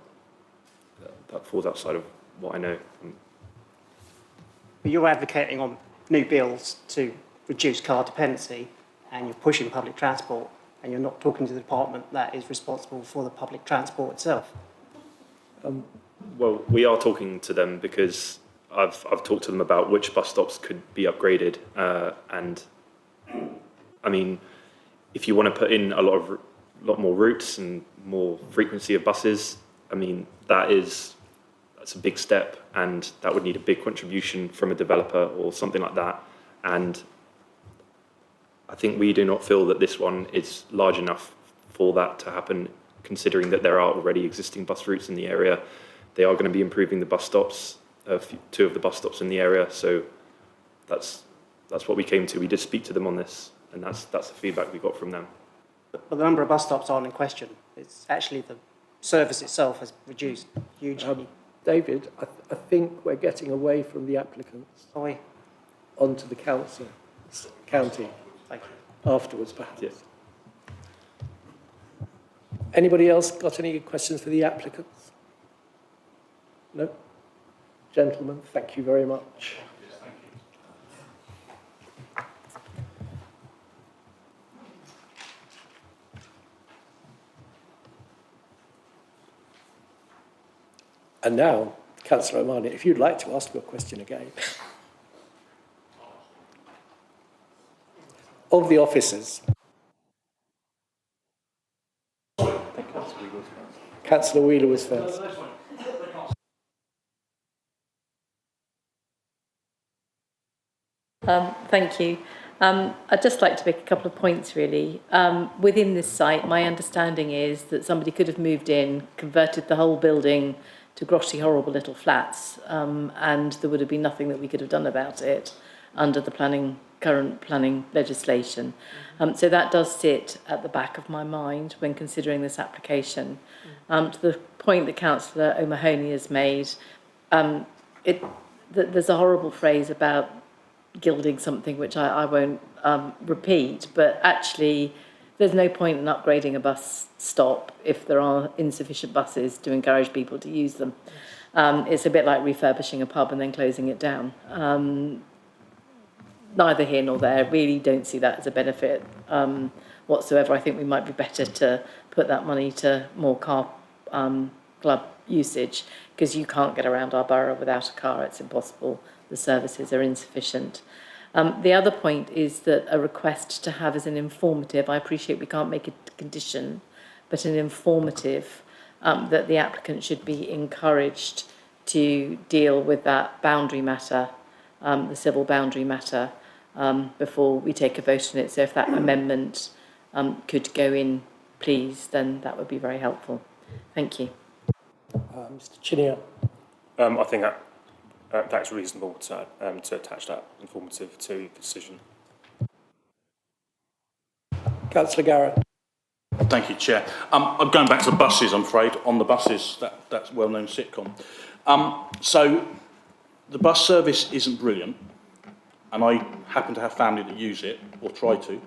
that falls outside of what I know. But you're advocating on new bills to reduce car dependency, and you're pushing public transport, and you're not talking to the department that is responsible for the public transport itself. Well, we are talking to them because I've talked to them about which bus stops could be upgraded, and I mean, if you want to put in a lot more routes and more frequency of buses, I mean that's a big step, and that would need a big contribution from a developer or something like that. And I think we do not feel that this one is large enough for that to happen, considering that there are already existing bus routes in the area. They are going to be improving the bus stops, 2 of the bus stops in the area. So that's what we came to. We did speak to them on this, and that's the feedback we got from them. But the number of bus stops aren't in question. It's actually the service itself has reduced hugely. David, I think we're getting away from the applicants. Sorry. Onto the county. Thank you. Afterwards, perhaps. Yes. Anybody else got any questions for the applicants? No? Gentlemen, thank you very much. Yes, thank you. And now, Councillor O'Mahony, if you'd like to ask your question again. Of the officers. Councillor Wheeler was first. Thank you. I'd just like to make a couple of points, really. Within this site, my understanding is that somebody could have moved in, converted the whole building to grotty, horrible little flats, and there would have been nothing that we could have done about it under the current planning legislation. So that does sit at the back of my mind when considering this application. To the point that Councillor O'Mahony has made, there's a horrible phrase about gilding something, which I won't repeat, but actually there's no point in upgrading a bus stop if there are insufficient buses to encourage people to use them. It's a bit like refurbishing a pub and then closing it down. Neither here nor there, really don't see that as a benefit whatsoever. I think we might be better to put that money to more car club usage, because you can't get around our borough without a car. It's impossible. The services are insufficient. The other point is that a request to have as an informative, I appreciate we can't make it a condition, but an informative, that the applicant should be encouraged to deal with that boundary matter, the civil boundary matter, before we take a vote on it. So if that amendment could go in, please, then that would be very helpful. Thank you. Mr. Chinier. I think that's reasonable to attach that informative to the decision. Councillor Garrett. Thank you, Chair. I'm going back to the buses, I'm afraid, on the buses, that's a well-known sitcom. So the bus service isn't brilliant, and I happen to have family that use it, or try to.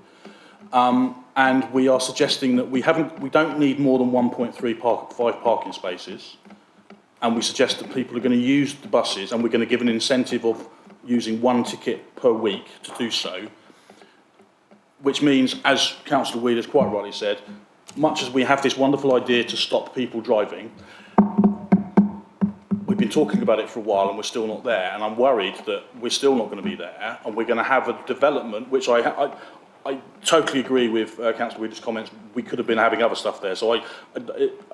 And we are suggesting that we don't need more than 1.35 parking spaces, and we suggest that people are going to use the buses, and we're going to give an incentive of using one ticket per week to do so, which means, as Councillor Wheeler has quite rightly said, much as we have this wonderful idea to stop people driving, we've been talking about it for a while and we're still not there, and I'm worried that we're still not going to be there, and we're going to have a development, which I totally agree with Councillor Wheeler's comments. We could have been having other stuff there, so I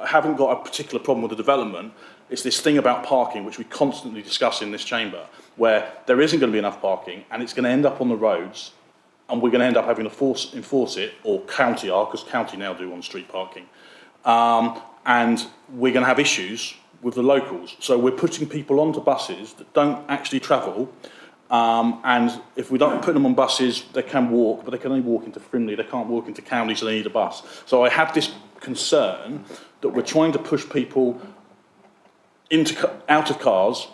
haven't got a particular problem with the development. It's this thing about parking, which we constantly discuss in this chamber, where there isn't going to be enough parking, and it's going to end up on the roads, and we're going to end up having to enforce it, or county are, because county now do on-street parking. And we're going to have issues with the locals. So we're putting people onto buses that don't actually travel, and if we don't put them on buses, they can walk, but they can only walk into Frimley, they can't walk into County, so they need a bus. So I have this concern that we're trying to push people out of cars,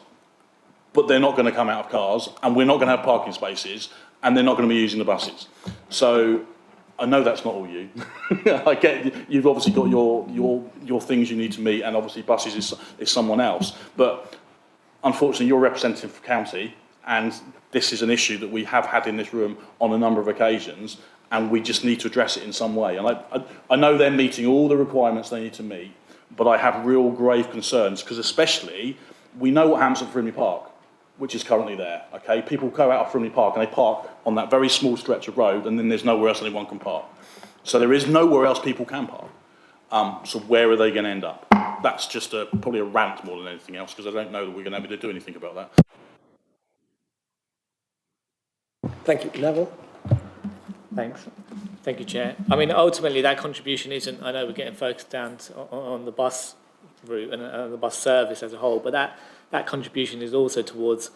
but they're not going to come out of cars, and we're not going to have parking spaces, and they're not going to be using the buses. So I know that's not all you. I get you've obviously got your things you need to meet, and obviously buses is someone else. But unfortunately, you're representative for county, and this is an issue that we have had in this room on a number of occasions, and we just need to address it in some way. And I know they're meeting all the requirements they need to meet, but I have real grave concerns, because especially we know what happens at Frimley Park, which is currently there, okay? People go out of Frimley Park and they park on that very small stretch of road, and then there's nowhere else anyone can park. So there is nowhere else people can park. So where are they going to end up? That's just probably a rant more than anything else, because I don't know that we're going to be able to do anything about that. Thank you. Neville. Thanks. Thank you, Chair. I mean, ultimately, that contribution isn't, I know we're getting focused down on the bus route and the bus service as a whole, but that contribution is also towards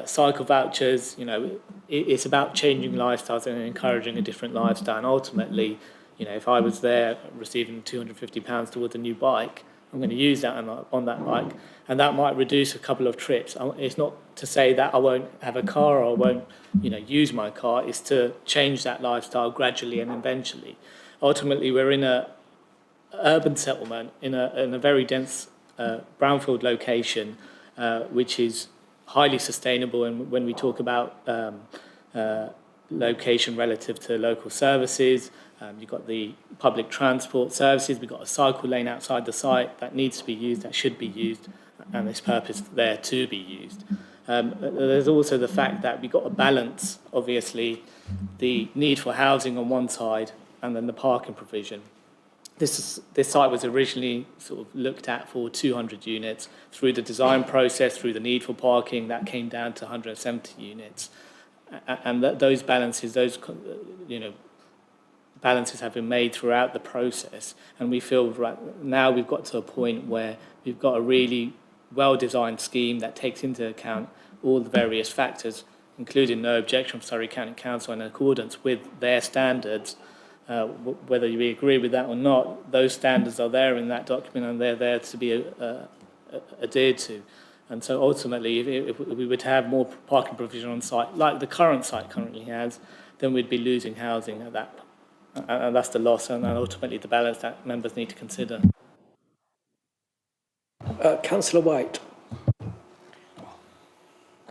cycle vouchers. You know, it's about changing lifestyles and encouraging a different lifestyle. And ultimately, you know, if I was there receiving £250 towards a new bike, I'm going to use that on that bike, and that might reduce a couple of trips. It's not to say that I won't have a car or I won't, you know, use my car. It's to change that lifestyle gradually and eventually. Ultimately, we're in a urban settlement in a very dense brownfield location, which is highly sustainable. And when we talk about location relative to local services, you've got the public transport services, we've got a cycle lane outside the site that needs to be used, that should be used, and there's purpose there to be used. There's also the fact that we've got to balance, obviously, the need for housing on one side and then the parking provision. This site was originally sort of looked at for 200 units. Through the design process, through the need for parking, that came down to 170 units. And those balances, balances have been made throughout the process. And we feel right now we've got to a point where we've got a really well-designed scheme that takes into account all the various factors, including no objection from Surrey County Council, in accordance with their standards. Whether you agree with that or not, those standards are there in that document, and they're there to be adhered to. And so ultimately, if we were to have more parking provision on site, like the current site currently has, then we'd be losing housing at that, and that's the loss, and ultimately the balance that members need to consider. Councillor White. I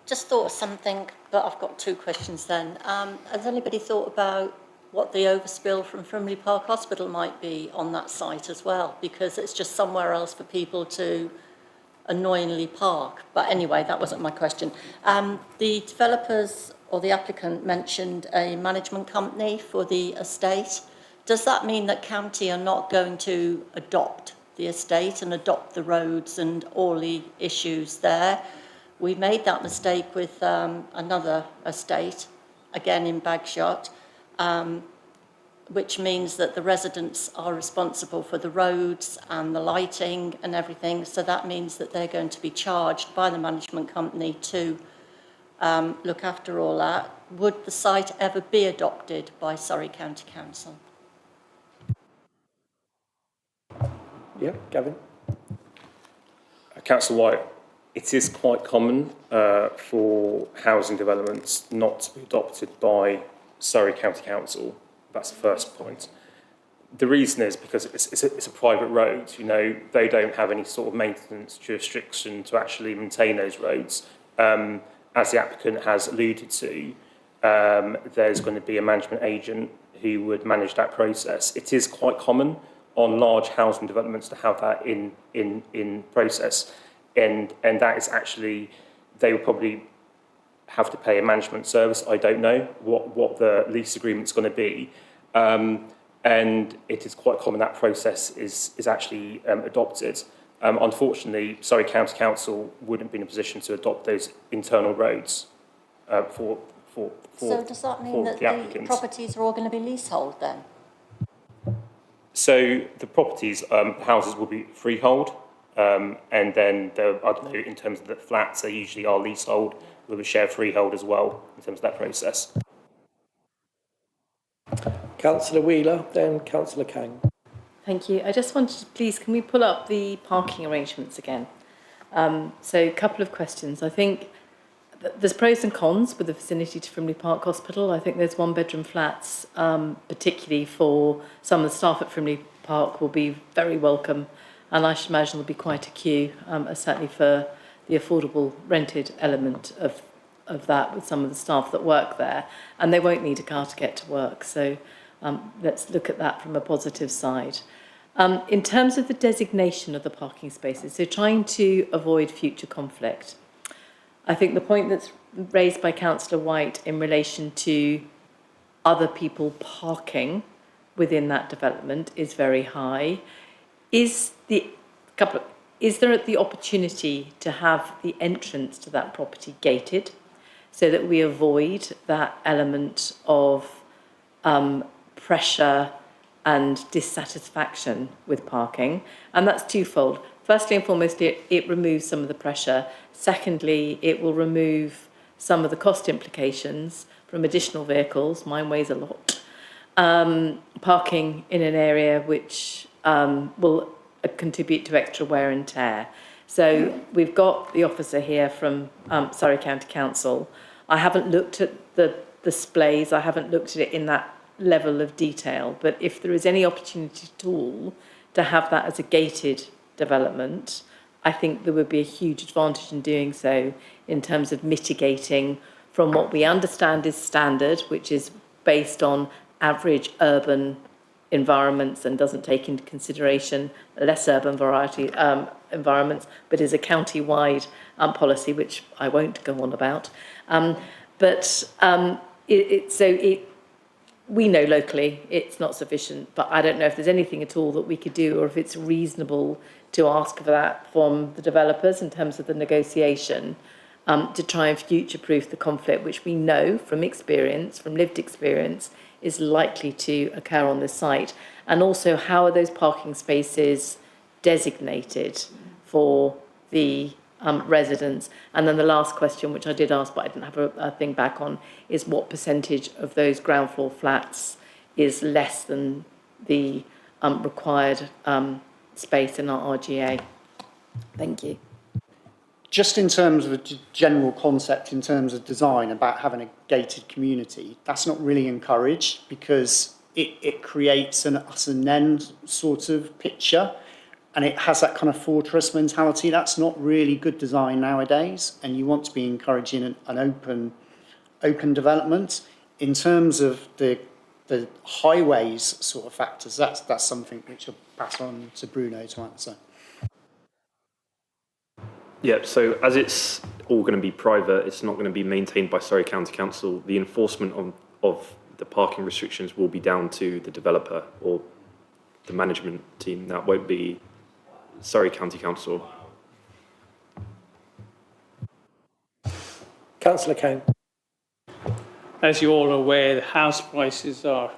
just thought of something, but I've got two questions then. Has anybody thought about what the overspill from Frimley Park Hospital might be on that site as well, because it's just somewhere else for people to annoyingly park. But anyway, that wasn't my question. The developers or the applicant mentioned a management company for the estate. Does that mean that county are not going to adopt the estate and adopt the roads and all the issues there? We made that mistake with another estate, again in Bagshot, which means that the residents are responsible for the roads and the lighting and everything. So that means that they're going to be charged by the management company to look after all that. Would the site ever be adopted by Surrey County Council? Yeah, Gavin? Councillor White, it is quite common for housing developments not to be adopted by Surrey County Council. That's the first point. The reason is because it's a private road. You know, they don't have any sort of maintenance jurisdiction to actually maintain those roads. As the applicant has alluded to, there's going to be a management agent who would manage that process. It is quite common on large housing developments to have that in process, and that is actually, they will probably have to pay a management service. I don't know what the lease agreement's going to be, and it is quite common that process is actually adopted. Unfortunately, Surrey County Council wouldn't be in a position to adopt those internal roads for So does that mean that the properties are all going to be leasehold then? So the properties, houses will be freehold, and then I don't know, in terms of the flats, they usually are leasehold with a shared freehold as well in terms of that process. Councillor Wheeler, then Councillor Kang. Thank you. I just wanted to, please, can we pull up the parking arrangements again? So a couple of questions. I think there's pros and cons with the vicinity to Frimley Park Hospital. I think there's one-bedroom flats, particularly for some of the staff at Frimley Park, will be very welcome. And I should imagine there'll be quite a queue, certainly for the affordable rented element of that with some of the staff that work there. And they won't need a car to get to work. So let's look at that from a positive side. In terms of the designation of the parking spaces, so trying to avoid future conflict, I think the point that's raised by Councillor White in relation to other people parking within that development is very high. Is there the opportunity to have the entrance to that property gated so that we avoid that element of pressure and dissatisfaction with parking? And that's twofold. Firstly and foremost, it removes some of the pressure. Secondly, it will remove some of the cost implications from additional vehicles. Mine weighs a lot. Parking in an area which will contribute to extra wear and tear. So we've got the officer here from Surrey County Council. I haven't looked at the displays. I haven't looked at it in that level of detail. But if there is any opportunity at all to have that as a gated development, I think there would be a huge advantage in doing so in terms of mitigating from what we understand is standard, which is based on average urban environments and doesn't take into consideration less urban variety environments, but is a county-wide policy, which I won't go on about. We know locally it's not sufficient, but I don't know if there's anything at all that we could do or if it's reasonable to ask for that from the developers in terms of the negotiation to try and future-proof the conflict, which we know from experience, from lived experience, is likely to occur on this site. And also, how are those parking spaces designated for the residents? And then the last question, which I did ask but I didn't have a thing back on, is what percentage of those ground floor flats is less than the required space in our RGA? Thank you. Just in terms of a general concept, in terms of design, about having a gated community, that's not really encouraged because it creates an us and them sort of picture, and it has that kind of fortress mentality. That's not really good design nowadays, and you want to be encouraging an open development. In terms of the the highways sort of factors, that's something which I'll pass on to Bruno to answer. Yeah, so as it's all going to be private, it's not going to be maintained by Surrey County Council. The enforcement of the parking restrictions will be down to the developer or the management team. That won't be Surrey County Council. Councillor Kane. As you're all aware, the house prices are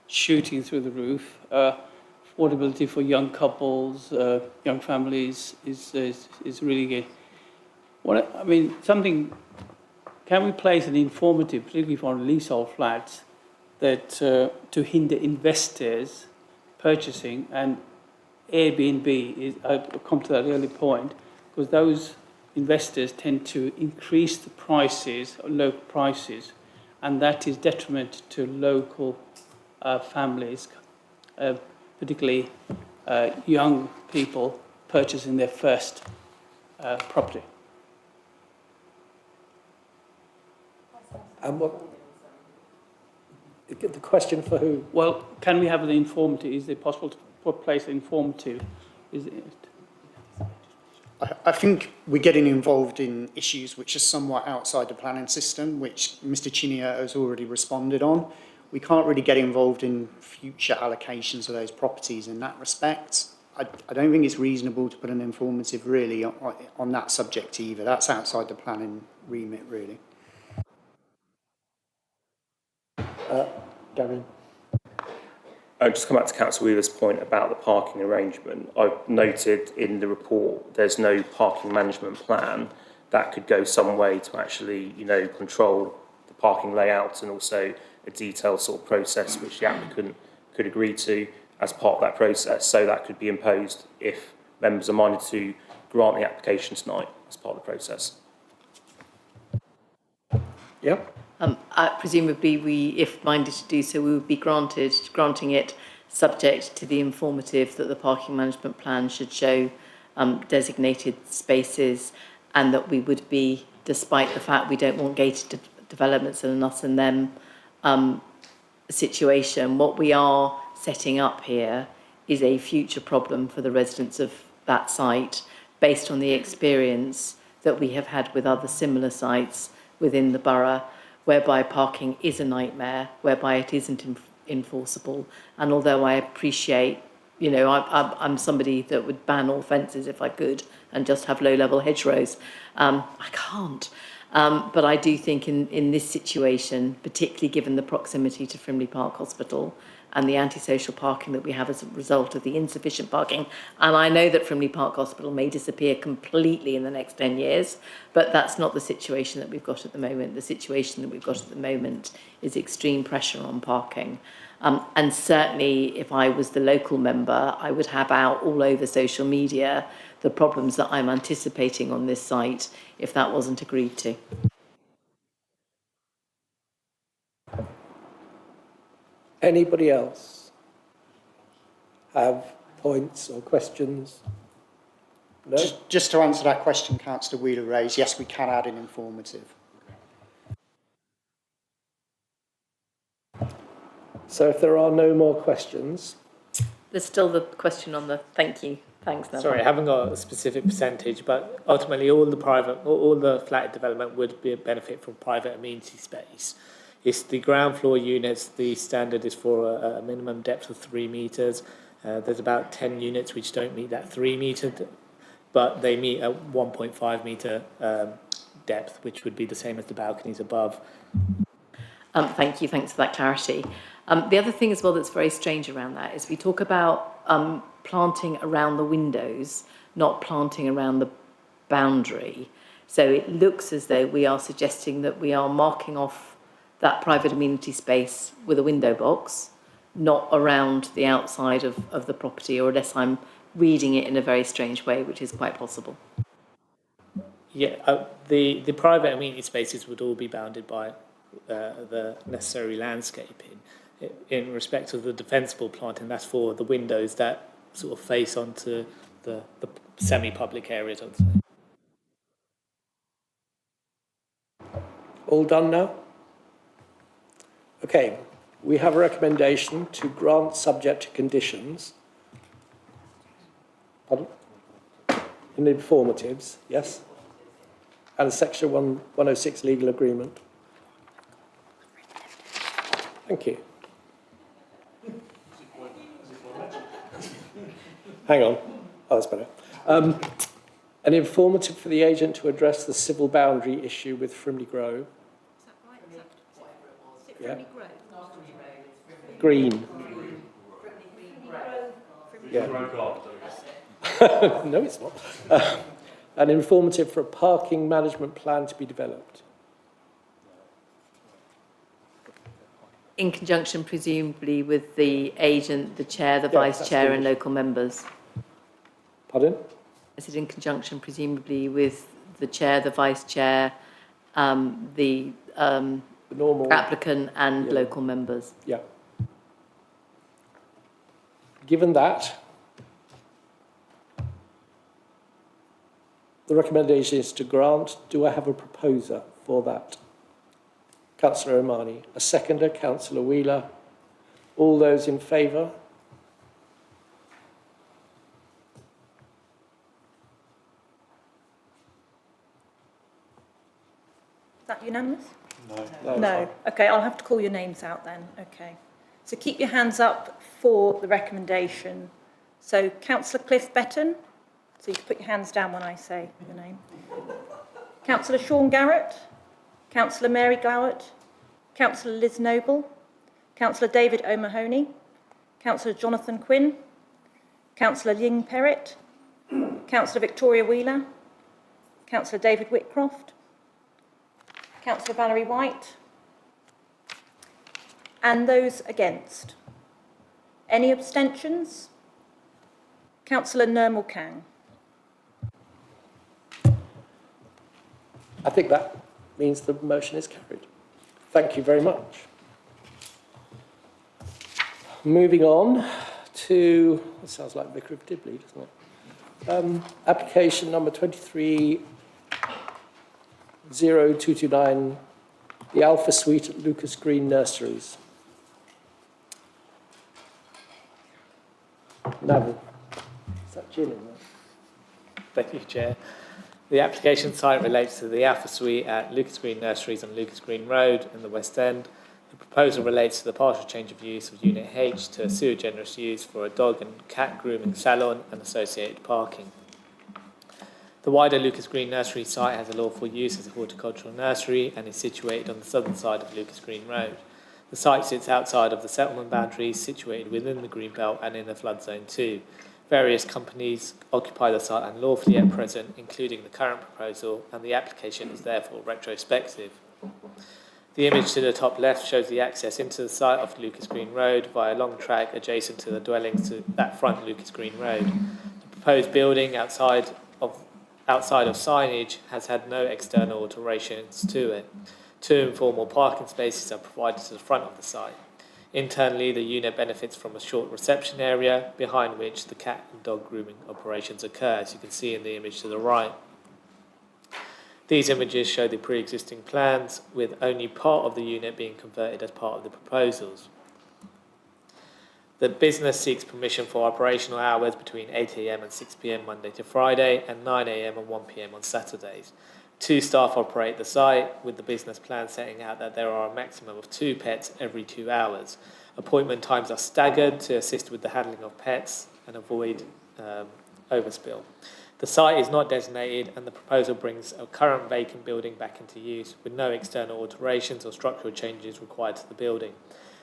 shooting through the roof. Affordability for young couples, young families is really good. Can we place an informative, particularly for leasehold flats, that to hinder investors purchasing, and Airbnb is, I'll come to that early point, because those investors tend to increase the prices, local prices, and that is detriment to local families, particularly young people purchasing their first property. And what? The question for who? Well, can we have an informative? Is it possible to put place informative? Is it? I think we're getting involved in issues which are somewhat outside the planning system, which Mr. Chinia has already responded on. We can't really get involved in future allocations of those properties in that respect. I don't think it's reasonable to put an informative really on that subject either. That's outside the planning remit really. Gavin. Just come back to Councillor Weaver's point about the parking arrangement. I've noted in the report there's no parking management plan that could go some way to actually, control the parking layout and also a detailed sort of process which the applicant could agree to as part of that process. So that could be imposed if members are minded to grant the application tonight as part of the process. Yep. Presumably, if minded to do so, we would be granting it subject to the informative that the parking management plan should show designated spaces, and that we would be, despite the fact we don't want gated developments and an us and them situation, what we are setting up here is a future problem for the residents of that site, based on the experience that we have had with other similar sites within the borough, whereby parking is a nightmare, whereby it isn't enforceable. And although I appreciate, I'm somebody that would ban all fences if I could and just have low-level hedgerows, I can't. But I do think in this situation, particularly given the proximity to Frimley Park Hospital and the antisocial parking that we have as a result of the insufficient parking, and I know that Frimley Park Hospital may disappear completely in the next 10 years, but that's not the situation that we've got at the moment. The situation that we've got at the moment is extreme pressure on parking. And certainly, if I was the local member, I would have out all over social media the problems that I'm anticipating on this site if that wasn't agreed to. Anybody else have points or questions? No? Just to answer that question Councillor Wheeler raised, yes, we can add an informative. So if there are no more questions. There's still the question on the thank you. Thanks, Neville. Sorry, I haven't got a specific percentage, but ultimately all the flat development would be a benefit from private amenity space. It's the ground floor units, the standard is for a minimum depth of 3 metres. There's about 10 units which don't meet that 3 metre, but they meet a 1.5 metre depth, which would be the same as the balconies above. Thank you, thanks for that clarity. The other thing as well that's very strange around that is we talk about planting around the windows, not planting around the boundary. So it looks as though we are suggesting that we are marking off that private amenity space with a window box, not around the outside of the property, or unless I'm reading it in a very strange way, which is quite possible. Yeah, the private amenity spaces would all be bounded by the necessary landscaping. In respect of the defensible planting, that's for the windows that sort of face onto the semi-public areas, I'd say. All done now? Okay, we have a recommendation to grant subject to conditions. Pardon? In the informatives, yes? And Section 106 legal agreement. Thank you. Hang on. Oh, that's better. An informative for the agent to address the civil boundary issue with Frimley Grove. Is that right? Is it Yeah. Frimley Grove? Green. Yeah. No, it's not. An informative for a parking management plan to be developed. In conjunction, presumably, with the agent, the chair, the vice chair, and local members. Pardon? I said in conjunction, presumably, with the chair, the vice chair, the normal applicant, and local members. Yeah. Given that, the recommendation is to grant. Do I have a proposer for that? Councillor Omani. A seconder, Councillor Wheeler. All those in favour? Is that unanimous? No. No. Okay, I'll have to call your names out then. Okay. So keep your hands up for the recommendation. So Councillor Cliff Betton. So you can put your hands down when I say your name. Councillor Sean Garrett. Councillor Mary Glowett. Councillor Liz Noble. Councillor David O'Mahony. Councillor Jonathan Quinn. Councillor Ling Perrett. Councillor Victoria Wheeler. Councillor David Whitcroft. Councillor Valerie White. And those against? Any abstentions? Councillor Nirmal Kang. I think that means the motion is carried. Thank you very much. Moving on to, it sounds like Vicar of Dibley, doesn't it? Application number 230229, the Alpha Suite at Lucas Green Nurseries. Neville, is that Gin in there? Thank you, Chair. The application site relates to the Alpha Suite at Lucas Green Nurseries on Lucas Green Road in the West End. The proposal relates to the partial change of use of Unit H to a sewer generous use for a dog and cat grooming salon and associated parking. The wider Lucas Green Nursery site has a lawful use as a horticultural nursery and is situated on the southern side of Lucas Green Road. The site sits outside of the settlement boundaries, situated within the Greenbelt and in the flood zone 2. Various companies occupy the site unlawfully at present, including the current proposal, and the application is therefore retrospective. The image to the top left shows the access into the site of Lucas Green Road via a long track adjacent to the dwellings that front Lucas Green Road. The proposed building outside of signage has had no external alterations to it. 2 informal parking spaces are provided to the front of the site. Internally, the unit benefits from a short reception area, behind which the cat and dog grooming operations occur, as you can see in the image to the right. These images show the pre-existing plans, with only part of the unit being converted as part of the proposals. The business seeks permission for operational hours between 8 a.m. and 6 p.m. Monday to Friday, and 9 a.m. and 1 p.m. on Saturdays. 2 staff operate the site, with the business plan setting out that there are a maximum of 2 pets every 2 hours. Appointment times are staggered to assist with the handling of pets and avoid overspill. The site is not designated, and the proposal brings a current vacant building back into use with no external alterations or structural changes required to the building.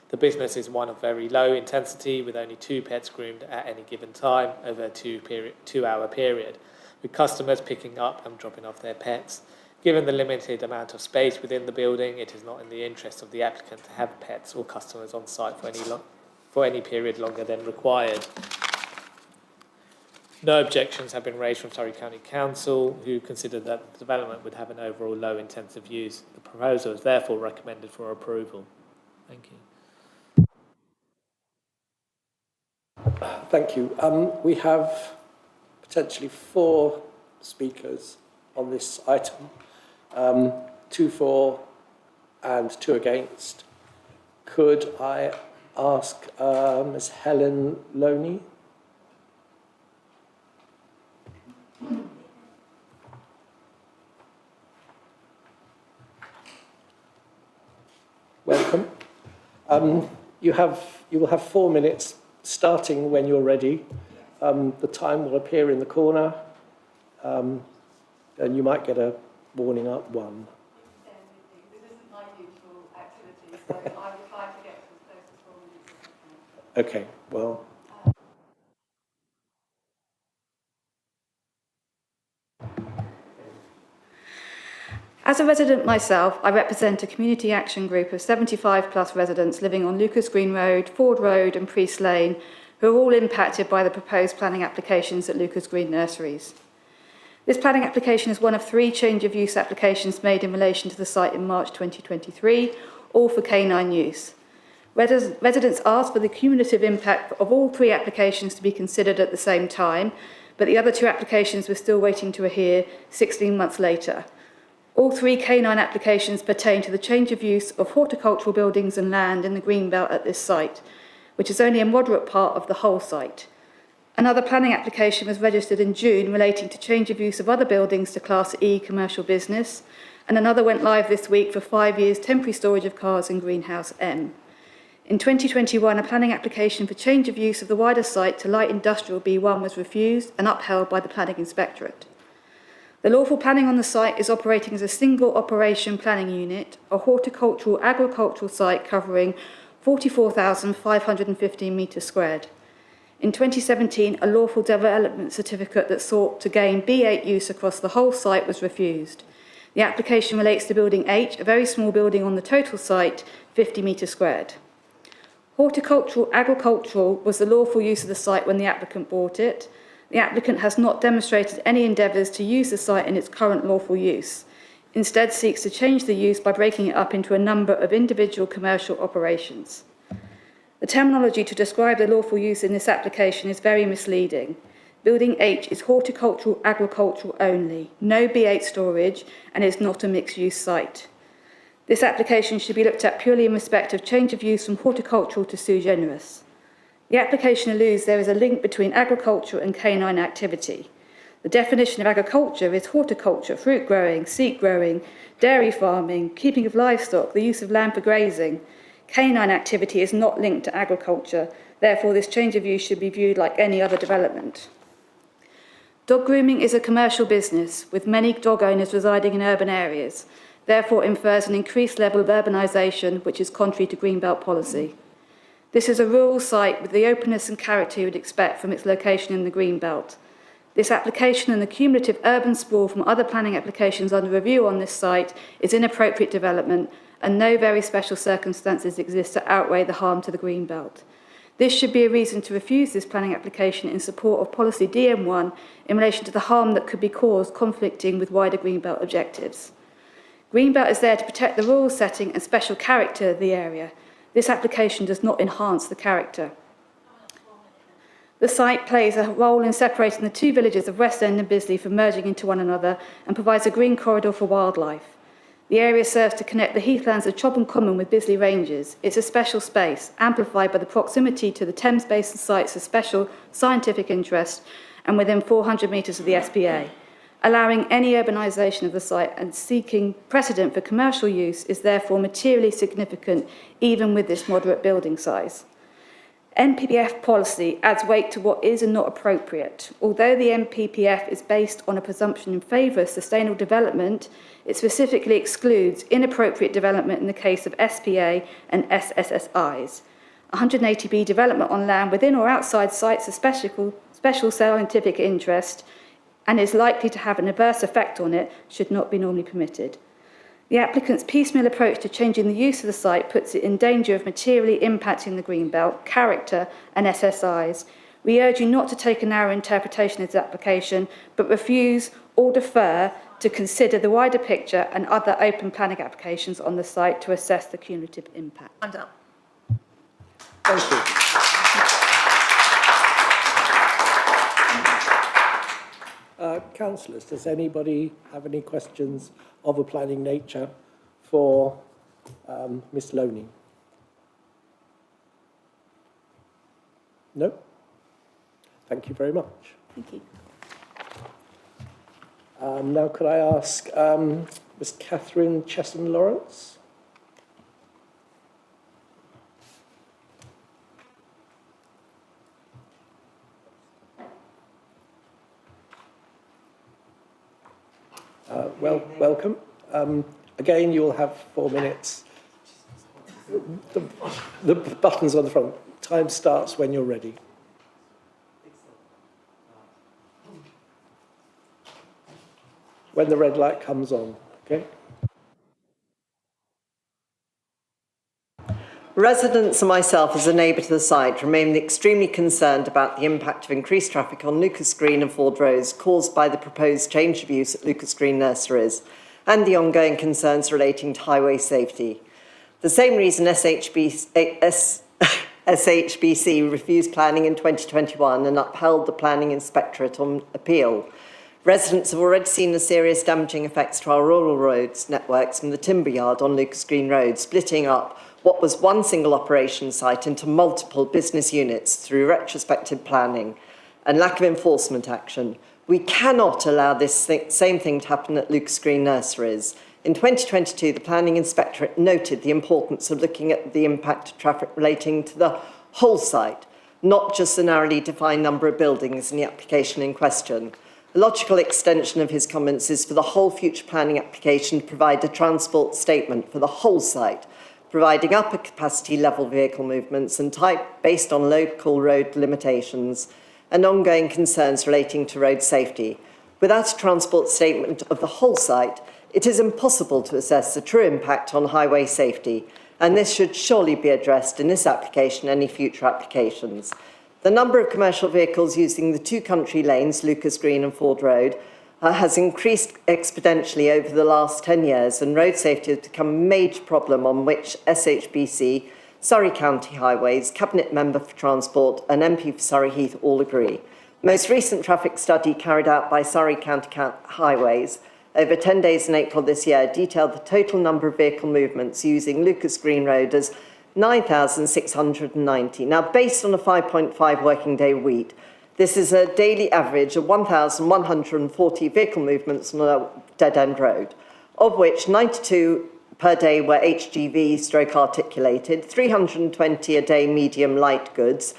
The business is one of very low intensity, with only 2 pets groomed at any given time over a 2-hour period, with customers picking up and dropping off their pets. Given the limited amount of space within the building, it is not in the interest of the applicant to have pets or customers on site for any period longer than required. No objections have been raised from Surrey County Council, who considered that the development would have an overall low intensive use. The proposal is therefore recommended for approval. Thank you. Thank you. We have potentially 4 speakers on this item, 2 for and 2 against. Could I ask Ms. Helen Loney? Welcome. You will have 4 minutes, starting when you're ready. The time will appear in the corner, and you might get a warning up one. This isn't my usual activity, so I will try to get as close as 4 minutes as I can. Okay, well. As a resident myself, I represent a community action group of 75 plus residents living on Lucas Green Road, Ford Road and Priest Lane, who are all impacted by the proposed planning applications at Lucas Green Nurseries. This planning application is one of 3 change of use applications made in relation to the site in March 2023, all for canine use. Residents asked for the cumulative impact of all 3 applications to be considered at the same time, but the other 2 applications were still waiting to hear 16 months later. All 3 canine applications pertain to the change of use of horticultural buildings and land in the greenbelt at this site, which is only a moderate part of the whole site. Another planning application was registered in June relating to change of use of other buildings to Class E commercial business, and another went live this week for 5 years temporary storage of cars in Greenhouse M. In 2021, a planning application for change of use of the wider site to light industrial B1 was refused and upheld by the Planning Inspectorate. The lawful planning on the site is operating as a single operation planning unit, a horticultural agricultural site covering 44,515 metres squared. In 2017, a lawful development certificate that sought to gain B8 use across the whole site was refused. The application relates to Building H, a very small building on the total site, 50 metres squared. Horticultural agricultural was the lawful use of the site when the applicant bought it. The applicant has not demonstrated any endeavours to use the site in its current lawful use. Instead seeks to change the use by breaking it up into a number of individual commercial operations. The terminology to describe the lawful use in this application is very misleading. Building H is horticultural agricultural only, no B8 storage, and is not a mixed-use site. This application should be looked at purely in respect of change of use from horticultural to sui generis. The application alludes there is a link between agriculture and canine activity. The definition of agriculture is horticulture, fruit growing, seed growing, dairy farming, keeping of livestock, the use of land for grazing. Canine activity is not linked to agriculture, therefore this change of use should be viewed like any other development. Dog grooming is a commercial business, with many dog owners residing in urban areas, therefore infers an increased level of urbanisation, which is contrary to Greenbelt policy. This is a rural site with the openness and character you would expect from its location in the Greenbelt. This application and the cumulative urban sprawl from other planning applications under review on this site is inappropriate development, and no very special circumstances exist to outweigh the harm to the Greenbelt. This should be a reason to refuse this planning application in support of policy DM1 in relation to the harm that could be caused conflicting with wider Greenbelt objectives. Greenbelt is there to protect the rural setting and special character of the area. This application does not enhance the character. The site plays a role in separating the 2 villages of West End and Bisley from merging into one another and provides a green corridor for wildlife. The area serves to connect the heathlands of Chobham Common with Bisley Ranges. It's a special space, amplified by the proximity to the Thames Basin sites of special scientific interest and within 400 metres of the SPA. Allowing any urbanisation of the site and seeking precedent for commercial use is therefore materially significant, even with this moderate building size. NPPF policy adds weight to what is and not appropriate. Although the NPPF is based on a presumption in favour of sustainable development, it specifically excludes inappropriate development in the case of SPA and SSSIs. 180B development on land within or outside sites of special scientific interest and is likely to have an adverse effect on it should not be normally permitted. The applicant's piecemeal approach to changing the use of the site puts it in danger of materially impacting the Greenbelt, character and SSIs. We urge you not to take a narrow interpretation of this application, but refuse or defer to consider the wider picture and other open planning applications on the site to assess the cumulative impact. I'm done. Thank you. Councillors, does anybody have any questions of a planning nature for Ms. Loney? No? Thank you very much. Thank you. Now could I ask Ms Catherine Chesson-Lawrence? Welcome. Again, you'll have 4 minutes. The button's on the front. Time starts when you're ready. When the red light comes on, okay? Residents and myself as a neighbour to the site remain extremely concerned about the impact of increased traffic on Lucas Green and Ford Roads caused by the proposed change of use at Lucas Green Nurseries and the ongoing concerns relating to highway safety. The same reason SHBC refused planning in 2021 and upheld the planning inspectorate on appeal. Residents have already seen the serious damaging effects to our rural roads networks from the timber yard on Lucas Green Road, splitting up what was one single operation site into multiple business units through retrospective planning and lack of enforcement action. We cannot allow this same thing to happen at Lucas Green Nurseries. In 2022, the Planning Inspectorate noted the importance of looking at the impact of traffic relating to the whole site, not just the narrowly defined number of buildings in the application in question. A logical extension of his comments is for the whole future planning application to provide a transport statement for the whole site, providing upper capacity level vehicle movements and type based on local road limitations and ongoing concerns relating to road safety. Without a transport statement of the whole site, it is impossible to assess the true impact on highway safety, and this should surely be addressed in this application and any future applications. The number of commercial vehicles using the two country lanes, Lucas Green and Ford Road, has increased exponentially over the last 10 years, and road safety has become a major problem on which SHBC, Surrey County Highways, Cabinet Member for Transport and MP for Surrey Heath all agree. Most recent traffic study carried out by Surrey County Highways over 10 days in April this year detailed the total number of vehicle movements using Lucas Green Road as 9,690. Now, based on a 5.5 working day week, this is a daily average of 1,140 vehicle movements on a dead-end road, of which 92 per day were HGV stroke articulated, 320 a day medium light goods,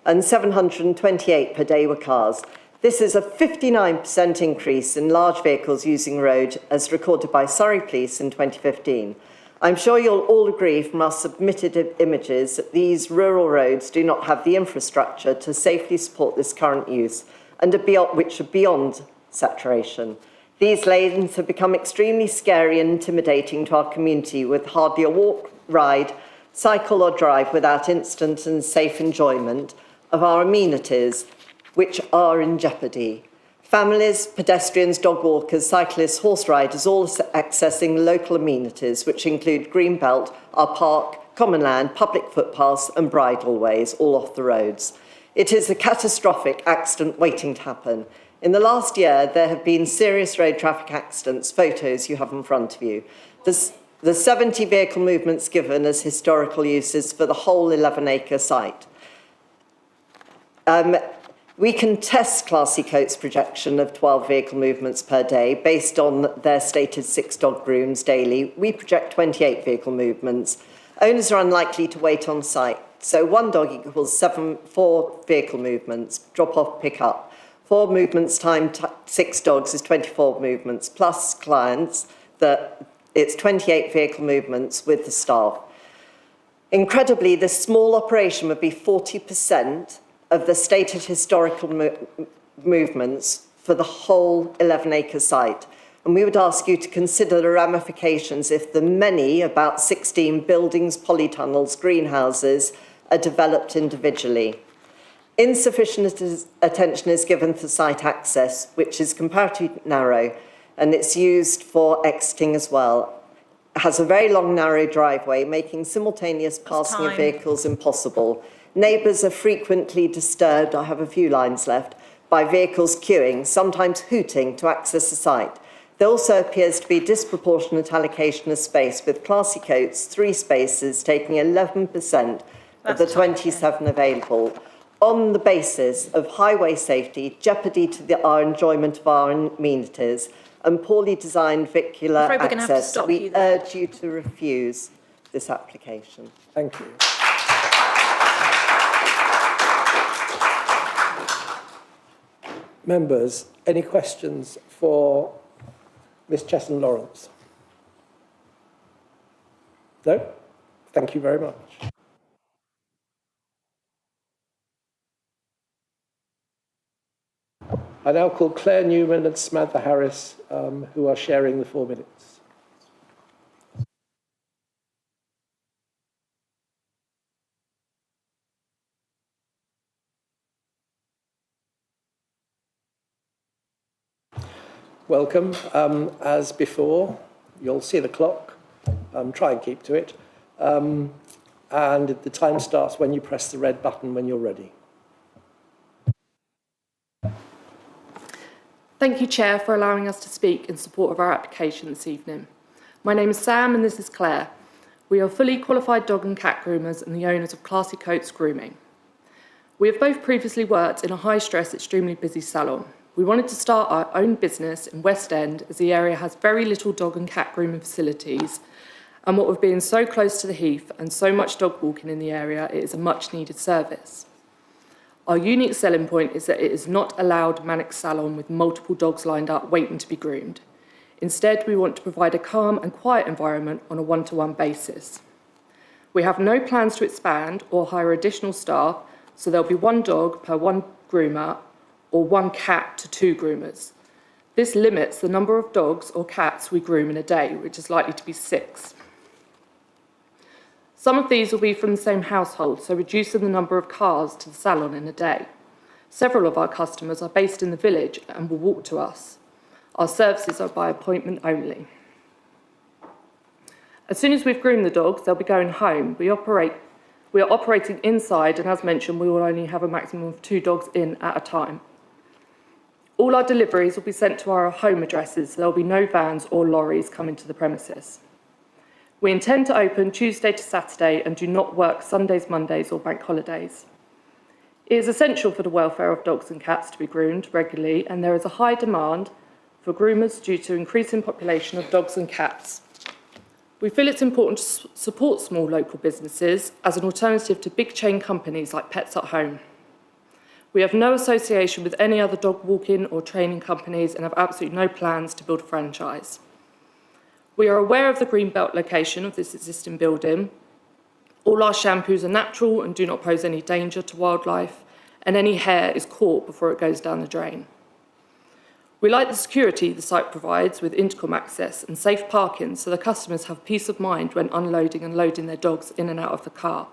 and 728 per day were cars. This is a 59% increase in large vehicles using road as recorded by Surrey Police in 2015. I'm sure you'll all agree from our submitted images that these rural roads do not have the infrastructure to safely support this current use and which are beyond saturation. These lanes have become extremely scary and intimidating to our community, with hardly a walk, ride, cycle or drive without instant and safe enjoyment of our amenities, which are in jeopardy. Families, pedestrians, dog walkers, cyclists, horse riders, all accessing local amenities, which include Greenbelt, our park, common land, public footpaths and bridleways, all off the roads. It is a catastrophic accident waiting to happen. In the last year, there have been serious road traffic accidents, photos you have in front of you. The 70 vehicle movements given as historical uses for the whole 11-acre site. We can test Classy Coats' projection of 12 vehicle movements per day based on their stated 6 dog grooms daily. We project 28 vehicle movements. Owners are unlikely to wait on site, so 1 dog equals 4 vehicle movements, drop off, pick up. 4 movements times 6 dogs is 24 movements, plus clients, it's 28 vehicle movements with the staff. Incredibly, this small operation would be 40% of the stated historical movements for the whole 11-acre site. And we would ask you to consider the ramifications if the many, about 16 buildings, polytunnels, greenhouses, are developed individually. Insufficient attention is given to site access, which is comparatively narrow, and it's used for exiting as well. It has a very long, narrow driveway, making simultaneous passing of vehicles impossible. Neighbours are frequently disturbed, I have a few lines left, by vehicles queuing, sometimes hooting to access the site. There also appears to be disproportionate allocation of space, with Classy Coats 3 spaces taking 11% of the 27 available. on the basis of highway safety, jeopardy to our enjoyment of our amenities, and poorly designed vehicular I'm afraid we're going to have to access, stop we you there. urge you to refuse this application. Thank you. Members, any questions for Ms Chesson Lawrence? No? Thank you very much. I now call Claire Newman and Samantha Harris, who are sharing the 4 minutes. Welcome. As before, you'll see the clock. Try and keep to it. And the time starts when you press the red button when you're ready. Thank you, Chair, for allowing us to speak in support of our application this evening. My name is Sam and this is Claire. We are fully qualified dog and cat groomers and the owners of Classy Coats Grooming. We have both previously worked in a high-stress, extremely busy salon. We wanted to start our own business in West End as the area has very little dog and cat grooming facilities, and what with being so close to the Heath and so much dog walking in the area, it is a much-needed service. Our unique selling point is that it is not a loud, manic salon with multiple dogs lined up waiting to be groomed. Instead, we want to provide a calm and quiet environment on a one-to-one basis. We have no plans to expand or hire additional staff, so there'll be one dog per one groomer or one cat to 2 groomers. This limits the number of dogs or cats we groom in a day, which is likely to be 6. Some of these will be from the same household, so reducing the number of cars to the salon in a day. Several of our customers are based in the village and will walk to us. Our services are by appointment only. As soon as we've groomed the dogs, they'll be going home. We are operating inside, and as mentioned, we will only have a maximum of 2 dogs in at a time. All our deliveries will be sent to our home addresses, so there will be no vans or lorries coming to the premises. We intend to open Tuesday to Saturday and do not work Sundays, Mondays or bank holidays. It is essential for the welfare of dogs and cats to be groomed regularly, and there is a high demand for groomers due to increasing population of dogs and cats. We feel it's important to support small local businesses as an alternative to big chain companies like Pets at Home. We have no association with any other dog walking or training companies and have absolutely no plans to build a franchise. We are aware of the Greenbelt location of this existing building. All our shampoos are natural and do not pose any danger to wildlife, and any hair is caught before it goes down the drain. We like the security the site provides with intercom access and safe parking so the customers have peace of mind when unloading and loading their dogs in and out of the car.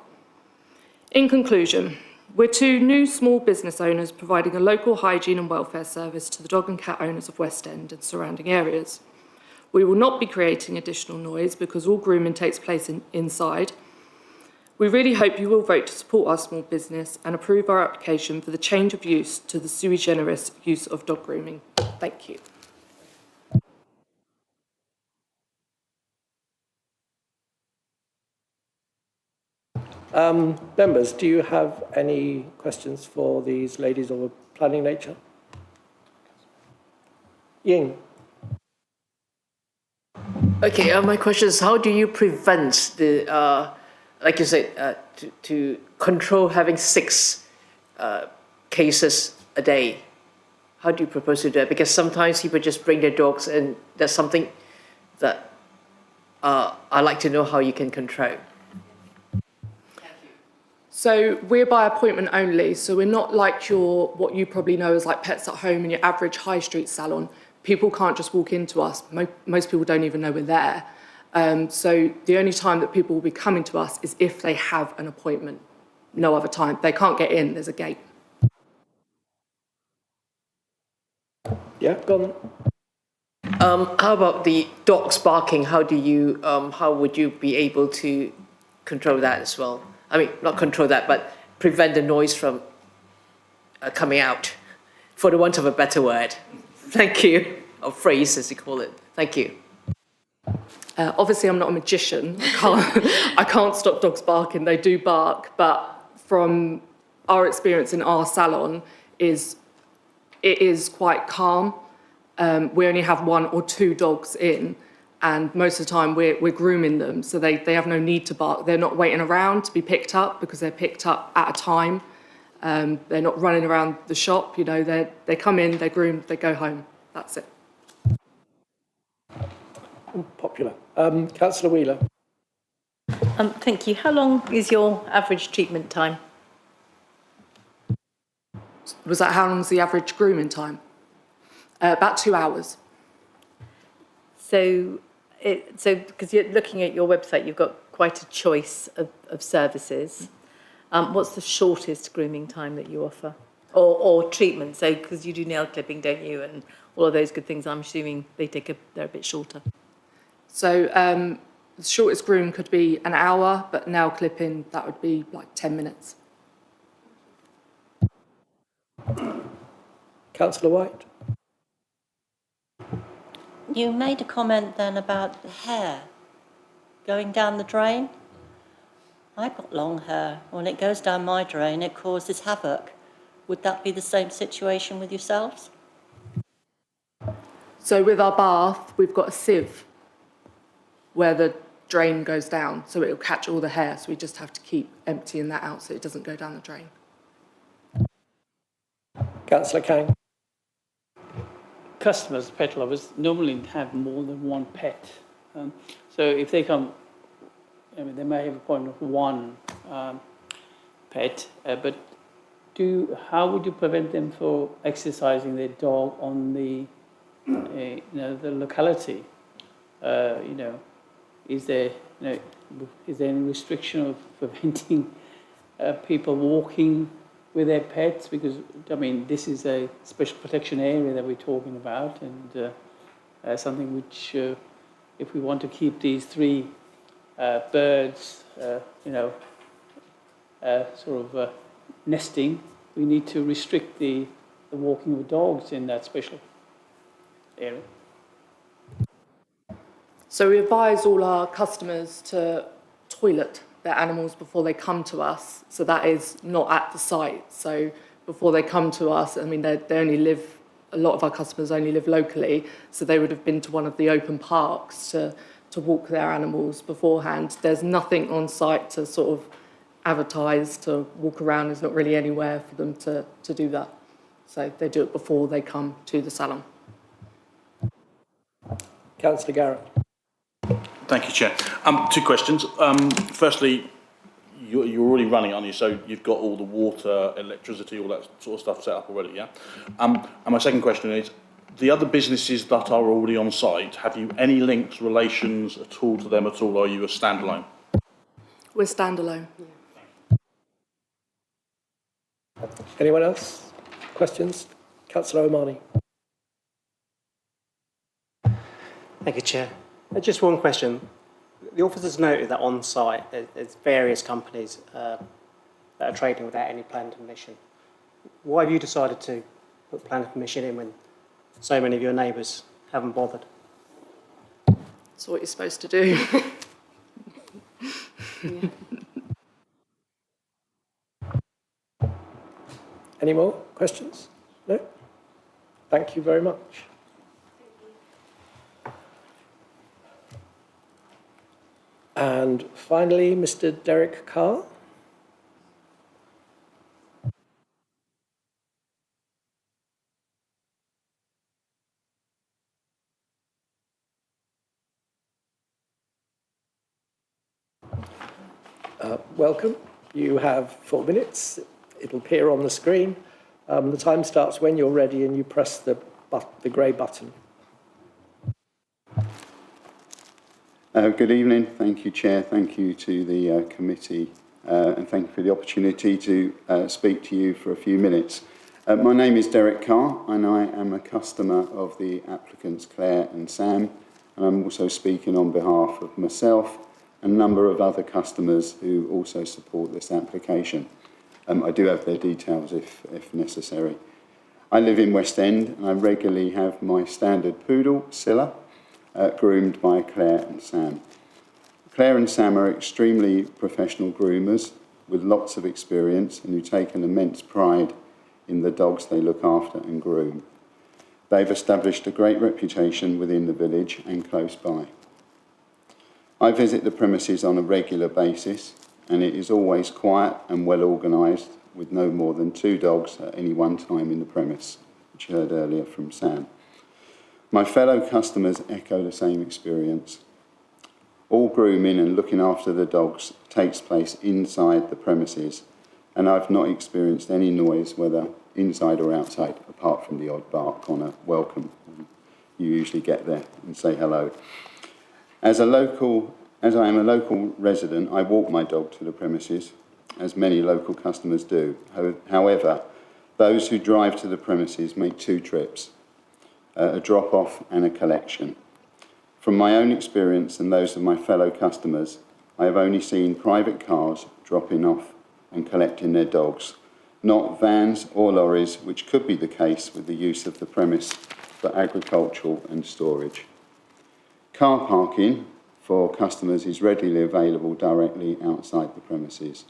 In conclusion, we're 2 new small business owners providing a local hygiene and welfare service to the dog and cat owners of West End and surrounding areas. We will not be creating additional noise because all grooming takes place inside. We really hope you will vote to support our small business and approve our application for the change of use to the sui generis use of dog grooming. Thank you. Members, do you have any questions for these ladies of a planning nature? Ying. Okay, my question is, how do you prevent the, like you said, to control having 6 cases a day? How do you propose to do that? Because sometimes people just bring their dogs, and that's something that I'd like to know how you can control. So we're by appointment only, so we're not like what you probably know as like Pets at Home and your average high street salon. People can't just walk into us. Most people don't even know we're there. So the only time that people will be coming to us is if they have an appointment. No other time. They can't get in, there's a gate. Yeah, go on. How about the dogs barking? How would you be able to control that as well? I mean, not control that, but prevent the noise from coming out, for the want of a better word. Thank you. Or phrase, as you call it. Thank you. Obviously, I'm not a magician. I can't stop dogs barking. They do bark, but from our experience in our salon is it is quite calm. We only have 1 or 2 dogs in, and most of the time we're grooming them, so they have no need to bark. They're not waiting around to be picked up because they're picked up at a time. They're not running around the shop, you know, they come in, they're groomed, they go home. That's it. Popular. Councillor Wheeler. Thank you. How long is your average treatment time? Was that how long's the average grooming time? About 2 hours. So because you're looking at your website, you've got quite a choice of services. What's the shortest grooming time that you offer? Or treatment? So, because you do nail clipping, don't you? And all of those good things, I'm assuming they're a bit shorter. So the shortest groom could be an hour, but nail clipping, that would be like 10 minutes. Councillor White. You made a comment then about the hair going down the drain. I've got long hair. When it goes down my drain, it causes havoc. Would that be the same situation with yourselves? So with our bath, we've got a sieve where the drain goes down, so it'll catch all the hair, so we just have to keep emptying that out so it doesn't go down the drain. Councillor Kang. Customers, pet lovers, normally have more than 1 pet. So if they come, I mean, they may have a point of 1 pet, but how would you prevent them from exercising their dog on the, the locality? Is there any restriction of preventing people walking with their pets? Because, I mean, this is a special protection area that we're talking about, and something which, if we want to keep these 3 birds, nesting, we need to restrict the walking of dogs in that special area. So we advise all our customers to toilet their animals before they come to us. So that is not at the site. So before they come to us, I mean, a lot of our customers only live locally, so they would have been to one of the open parks to walk their animals beforehand. There's nothing on site to sort of advertise to walk around. There's not really anywhere for them to do that. So they do it before they come to the salon. Councillor Garrett. Thank you, Chair. 2 questions. Firstly, you're already running, aren't you? So you've got all the water, electricity, all that sort of stuff set up already, yeah? And my second question is, the other businesses that are already on site, have you any links, relations at all to them at all, or are you a standalone? We're standalone. Anyone else? Questions? Councillor Omani. Thank you, Chair. Just one question. The officers noted that on site there's various companies that are trading without any planning permission. Why have you decided to put planning permission in when so many of your neighbours haven't bothered? That's what you're supposed to do. Any more questions? No? Thank you very much. And finally, Mr. Derek Carr. Welcome. You have 4 minutes. It'll appear on the screen. The time starts when you're ready and you press the grey button. Good evening. Thank you, Chair. Thank you to the committee and thank you for the opportunity to speak to you for a few minutes. My name is Derek Carr and I am a customer of the applicants Claire and Sam, and I'm also speaking on behalf of myself and a number of other customers who also support this application. I do have their details if necessary. I live in West End and I regularly have my standard poodle, Scylla, groomed by Claire and Sam. Claire and Sam are extremely professional groomers with lots of experience and who take an immense pride in the dogs they look after and groom. They've established a great reputation within the village and close by. I visit the premises on a regular basis, and it is always quiet and well organised, with no more than 2 dogs at any one time in the premise, which you heard earlier from Sam. My fellow customers echo the same experience. All grooming and looking after the dogs takes place inside the premises, and I've not experienced any noise, whether inside or outside, apart from the odd bark on a welcome. You usually get there and say hello. As I am a local resident, I walk my dog to the premises, as many local customers do. However, those who drive to the premises make 2 trips, a drop-off and a collection. From my own experience and those of my fellow customers, I have only seen private cars dropping off and collecting their dogs, not vans or lorries, which could be the case with the use of the premise for agricultural and storage. Car parking for customers is readily available directly outside the premises.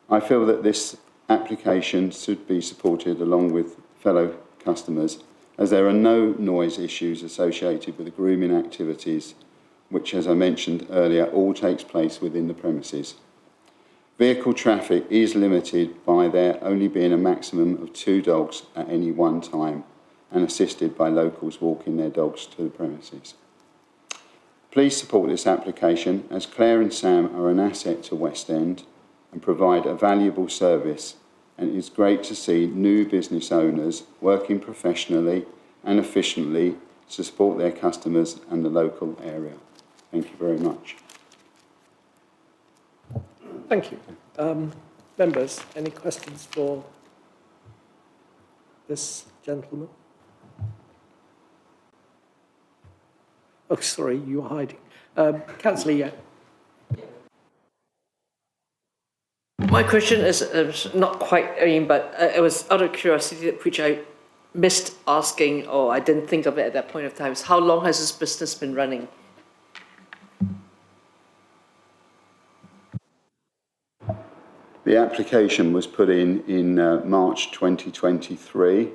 I feel that this application should be supported along with fellow customers, as there are no noise issues associated with the grooming activities, which, as I mentioned earlier, all takes place within the premises. Vehicle traffic is limited by there only being a maximum of 2 dogs at any one time, and assisted by locals walking their dogs to the premises. Please support this application, as Claire and Sam are an asset to West End and provide a valuable service, and it is great to see new business owners working professionally and efficiently to support their customers and the local area. Thank you very much. Thank you. Members, any questions for this gentleman? Oh, sorry, you were hiding. Councillor Yeo. My question is not quite, but it was out of curiosity, which I missed asking, or I didn't think of it at that point of time, is how long has this business been running? The application was put in March 2023,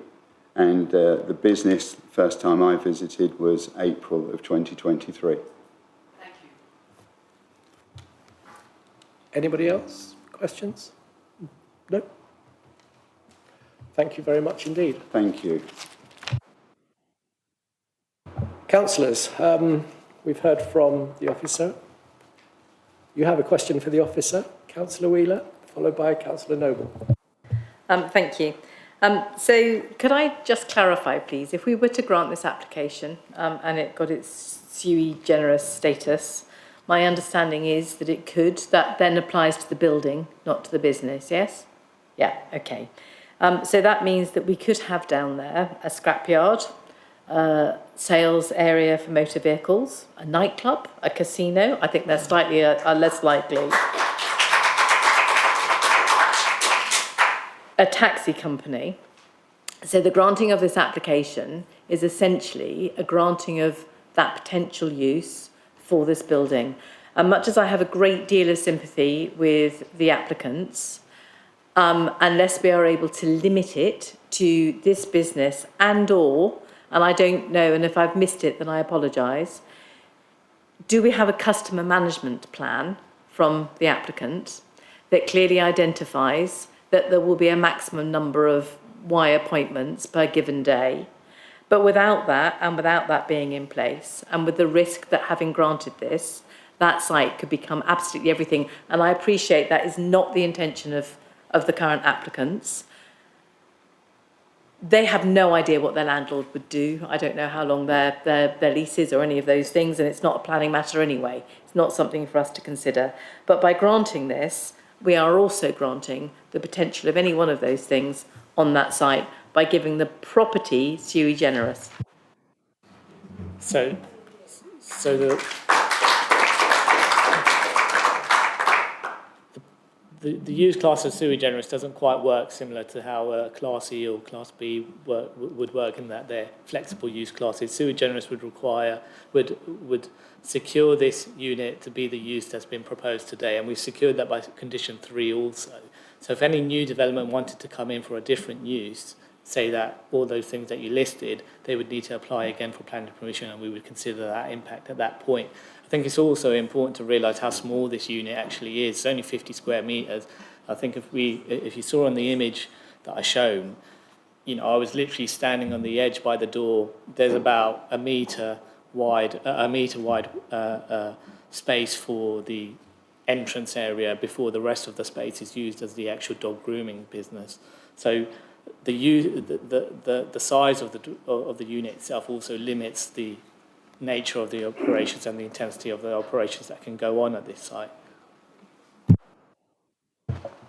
and the business, first time I visited, was April of 2023. Thank you. Anybody else? Questions? No? Thank you very much indeed. Thank you. Councillors, we've heard from the officer. You have a question for the officer, Councillor Wheeler, followed by Councillor Noble. Thank you. So could I just clarify, please, if we were to grant this application and it got its sui generis status, my understanding is that it could, that then applies to the building, not to the business, yes? Yeah, okay. So that means that we could have down there a scrapyard, sales area for motor vehicles, a nightclub, a casino. I think they're slightly less likely. A taxi company. So the granting of this application is essentially a granting of that potential use for this building. And much as I have a great deal of sympathy with the applicants, unless we are able to limit it to this business and I don't know, and if I've missed it, then I apologise, do we have a customer management plan from the applicant that clearly identifies that there will be a maximum number of Y appointments per given day? But without that, and without that being in place, and with the risk that having granted this, that site could become absolutely everything. And I appreciate that is not the intention of the current applicants. They have no idea what their landlord would do. I don't know how long their lease is or any of those things, and it's not a planning matter anyway. It's not something for us to consider. But by granting this, we are also granting the potential of any one of those things on that site by giving the property sui generis. So the use class of sui generis doesn't quite work similar to how Class E or Class B would work, in that they're flexible use classes. Sui generis would secure this unit to be the use that's been proposed today, and we've secured that by condition 3 also. So if any new development wanted to come in for a different use, say that all those things that you listed, they would need to apply again for planning permission, and we would consider that impact at that point. I think it's also important to realise how small this unit actually is. It's only 50 square metres. I think if you saw on the image that I shown, you know, I was literally standing on the edge by the door. There's about a metre wide space for the entrance area before the rest of the space is used as the actual dog grooming business. So the size of the unit itself also limits the nature of the operations and the intensity of the operations that can go on at this site.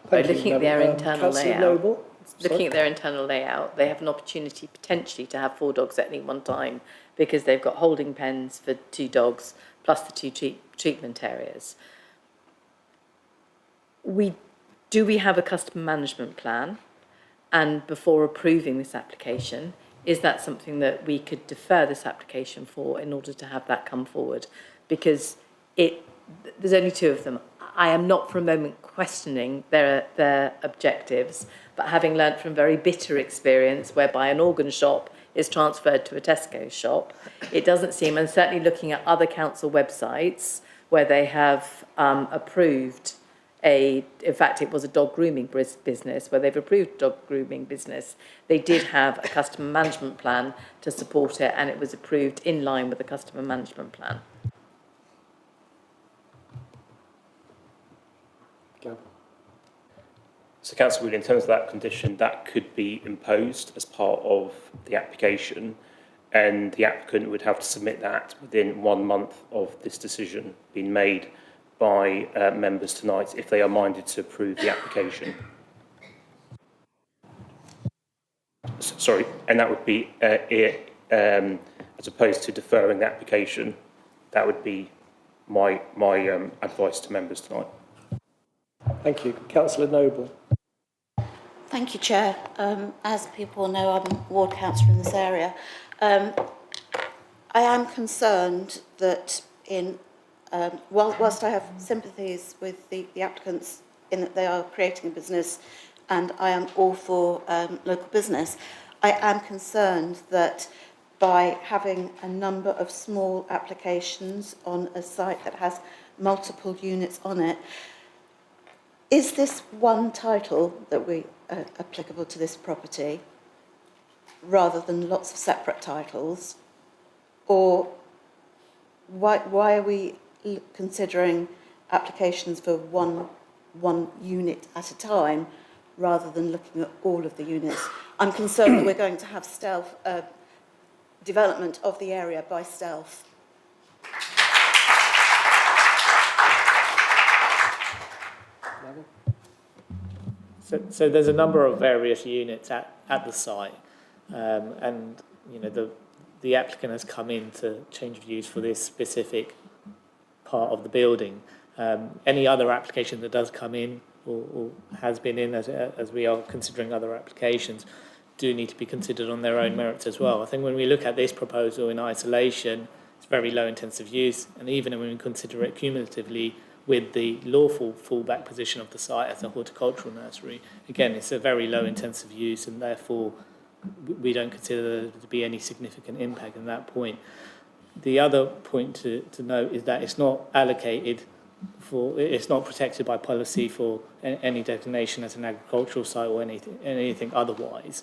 By looking at their internal Councillor layout, Noble? looking at their internal layout, they have an opportunity potentially to have 4 dogs at any one time, because they've got holding pens for 2 dogs plus the 2 treatment areas. Do we have a customer management plan? And before approving this application, is that something that we could defer this application for in order to have that come forward? Because there's only 2 of them. I am not for a moment questioning their objectives, but having learnt from very bitter experience whereby an organ shop is transferred to a Tesco shop, it doesn't seem, and certainly looking at other council websites where they have approved in fact, it was a dog grooming business, where they've approved dog grooming business. They did have a customer management plan to support it, and it was approved in line with the customer management plan. So, Councillor Wheeler, in terms of that condition, that could be imposed as part of the application, and the applicant would have to submit that within 1 month of this decision being made by members tonight, if they are minded to approve the application. Sorry, and that would be, as opposed to deferring the application, that would be my advice to members tonight. Thank you. Councillor Noble. Thank you, Chair. As people know, I'm ward councillor in this area. I am concerned that whilst I have sympathies with the applicants in that they are creating a business, and I am all for local business, I am concerned that by having a number of small applications on a site that has multiple units on it, is this one title that we applicable to this property rather than lots of separate titles? Or why are we considering applications for one unit at a time rather than looking at all of the units? I'm concerned that we're going to have stealth development of the area by stealth. So there's a number of various units at the site, and you know the applicant has come in to change of use for this specific part of the building. Any other application that does come in or has been in as we are considering other applications do need to be considered on their own merits as well. I think when we look at this proposal in isolation, it's very low intensive use, and even when we consider it cumulatively with the lawful fallback position of the site as a horticultural nursery, again, it's a very low intensive use, and therefore we don't consider there to be any significant impact in that point. The other point to note is that it's not allocated it's not protected by policy for any designation as an agricultural site or anything otherwise,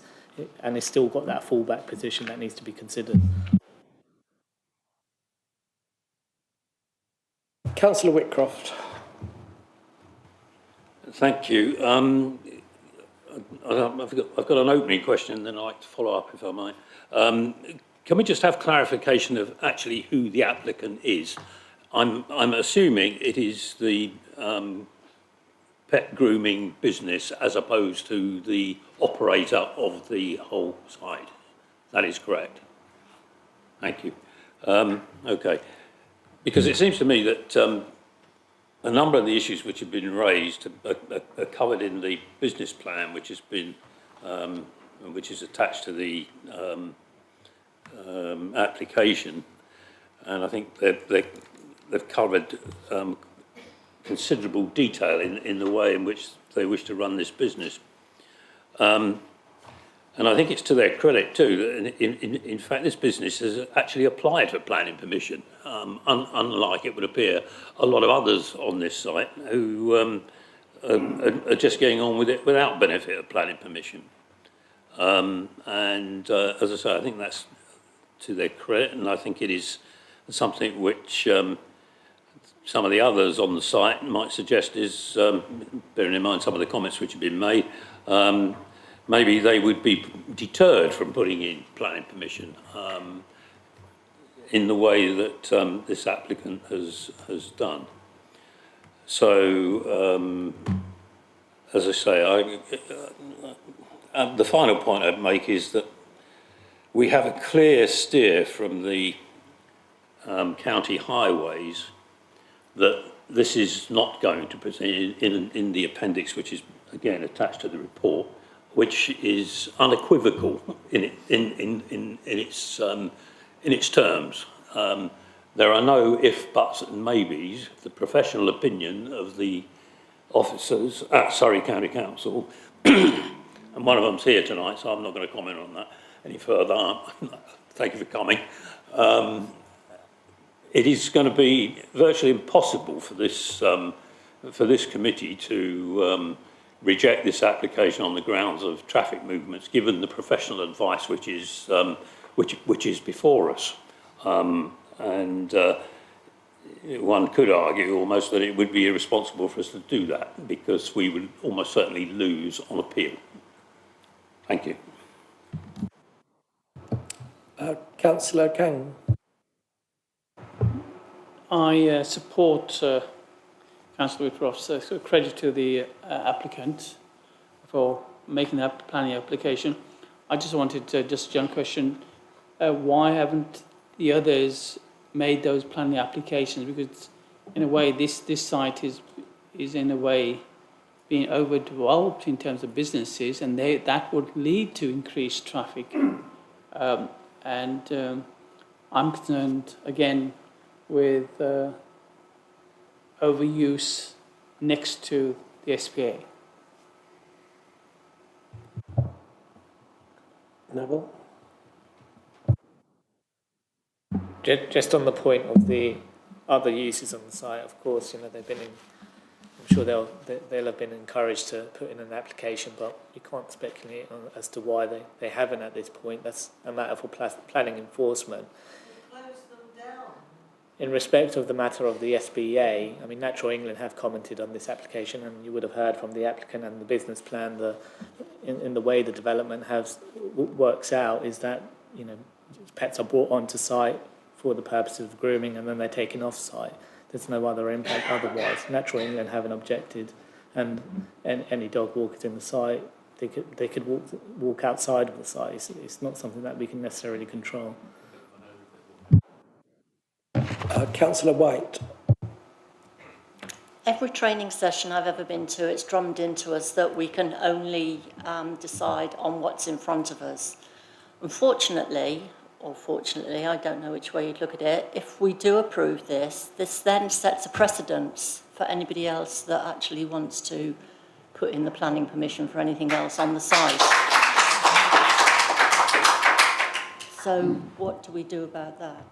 and it's still got that fallback position that needs to be considered. Councillor Whitcroft. Thank you. I've got an opening question, and then I'd like to follow up, if I might. Can we just have clarification of actually who the applicant is? I'm assuming it is the pet grooming business as opposed to the operator of the whole site. That is correct. Thank you. Okay. Because it seems to me that a number of the issues which have been raised are covered in the business plan, which has been, which is attached to the application, and I think they've covered considerable detail in the way in which they wish to run this business. And I think it's to their credit too that in fact this business has actually applied for planning permission, unlike it would appear a lot of others on this site who are just getting on with it without benefit of planning permission. As I say, I think that's to their credit, and I think it is something which some of the others on the site might suggest is, bearing in mind some of the comments which have been made, maybe they would be deterred from putting in planning permission in the way that this applicant has done. So, as I say, the final point I'd make is that we have a clear steer from the county highways that this is not going to present in the appendix, which is again attached to the report, which is unequivocal in its terms. There are no if, buts and maybes. The professional opinion of the officers at Surrey County Council, and one of them's here tonight, so I'm not going to comment on that any further. Thank you for coming. It is going to be virtually impossible for this committee to reject this application on the grounds of traffic movements, given the professional advice which is before us. One could argue almost that it would be irresponsible for us to do that, because we would almost certainly lose on appeal. Thank you. Councillor Kang. I support Councillor Whitcroft's credit to the applicant for making that planning application. I just wanted to just a general question, why haven't the others made those planning applications? Because in a way this site is in a way being overdeveloped in terms of businesses, and that would lead to increased traffic. I'm concerned again with overuse next to the SPA. Neville? Just on the point of the other uses on the site, of course, you know, they've been I'm sure they'll have been encouraged to put in an application, but you can't speculate on, as to why they haven't at this point. That's a matter for planning enforcement. In respect of the matter of the SBA, I mean, Natural England have commented on this application, and you would have heard from the applicant and the business plan, in the way the development works out is that, you know, pets are brought onto site for the purposes of grooming, and then they're taken off site. There's no other impact otherwise. Natural England haven't objected, and any dog walkers in the site, they could walk outside of the site. It's not something that we can necessarily control. Councillor White. Every training session I've ever been to, it's drummed into us that we can only decide on what's in front of us. Unfortunately, or fortunately, I don't know which way you'd look at it, if we do approve this then sets a precedence for anybody else that actually wants to put in the planning permission for anything else on the site. So what do we do about that?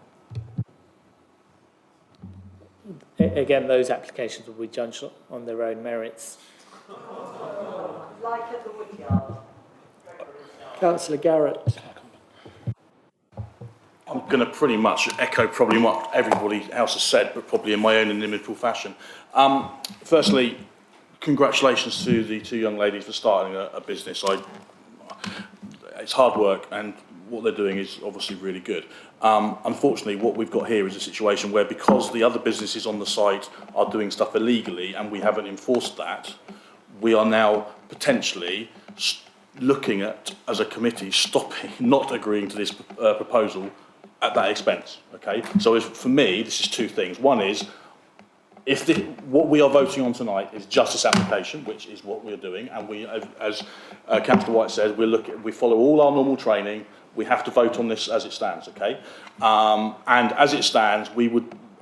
Again, those applications will be judged on their own merits. Like at the Woodyard. Councillor Garrett. I'm going to pretty much echo probably what everybody else has said, but probably in my own inimitable fashion. Firstly, congratulations to the two young ladies for starting a business. It's hard work, and what they're doing is obviously really good. Unfortunately, what we've got here is a situation where, because the other businesses on the site are doing stuff illegally and we haven't enforced that, we are now potentially looking at, as a committee, stopping, not agreeing to this proposal at that expense. Okay, so for me, this is two things. One is, what we are voting on tonight is just this application, which is what we're doing, and we, as Councillor White said, we follow all our normal training. We have to vote on this as it stands, okay? And as it stands,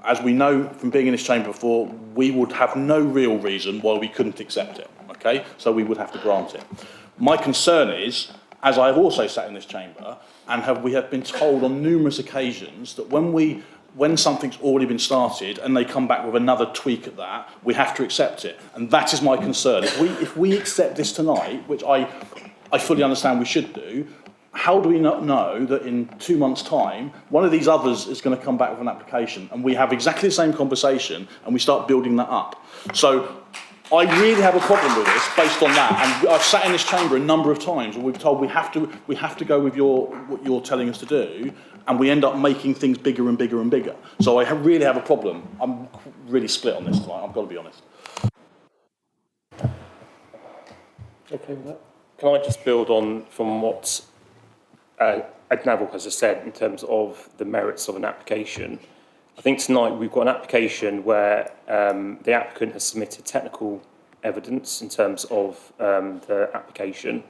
as we know from being in this chamber before, we would have no real reason why we couldn't accept it, okay? So we would have to grant it. My concern is, as I have also sat in this chamber, and we have been told on numerous occasions that when something's already been started and they come back with another tweak at that, we have to accept it. And that is my concern. If we accept this tonight, which I fully understand we should do, how do we not know that in 2 months' time, one of these others is going to come back with an application and we have exactly the same conversation and we start building that up? So I really have a problem with this based on that. And I've sat in this chamber a number of times and we've told we have to go with what you're telling us to do, and we end up making things bigger and bigger and bigger. So I really have a problem. I'm really split on this tonight, I've got to be honest. Okay with that? Can I just build on from what Ed Neville has just said in terms of the merits of an application? I think tonight we've got an application where the applicant has submitted technical evidence in terms of the application.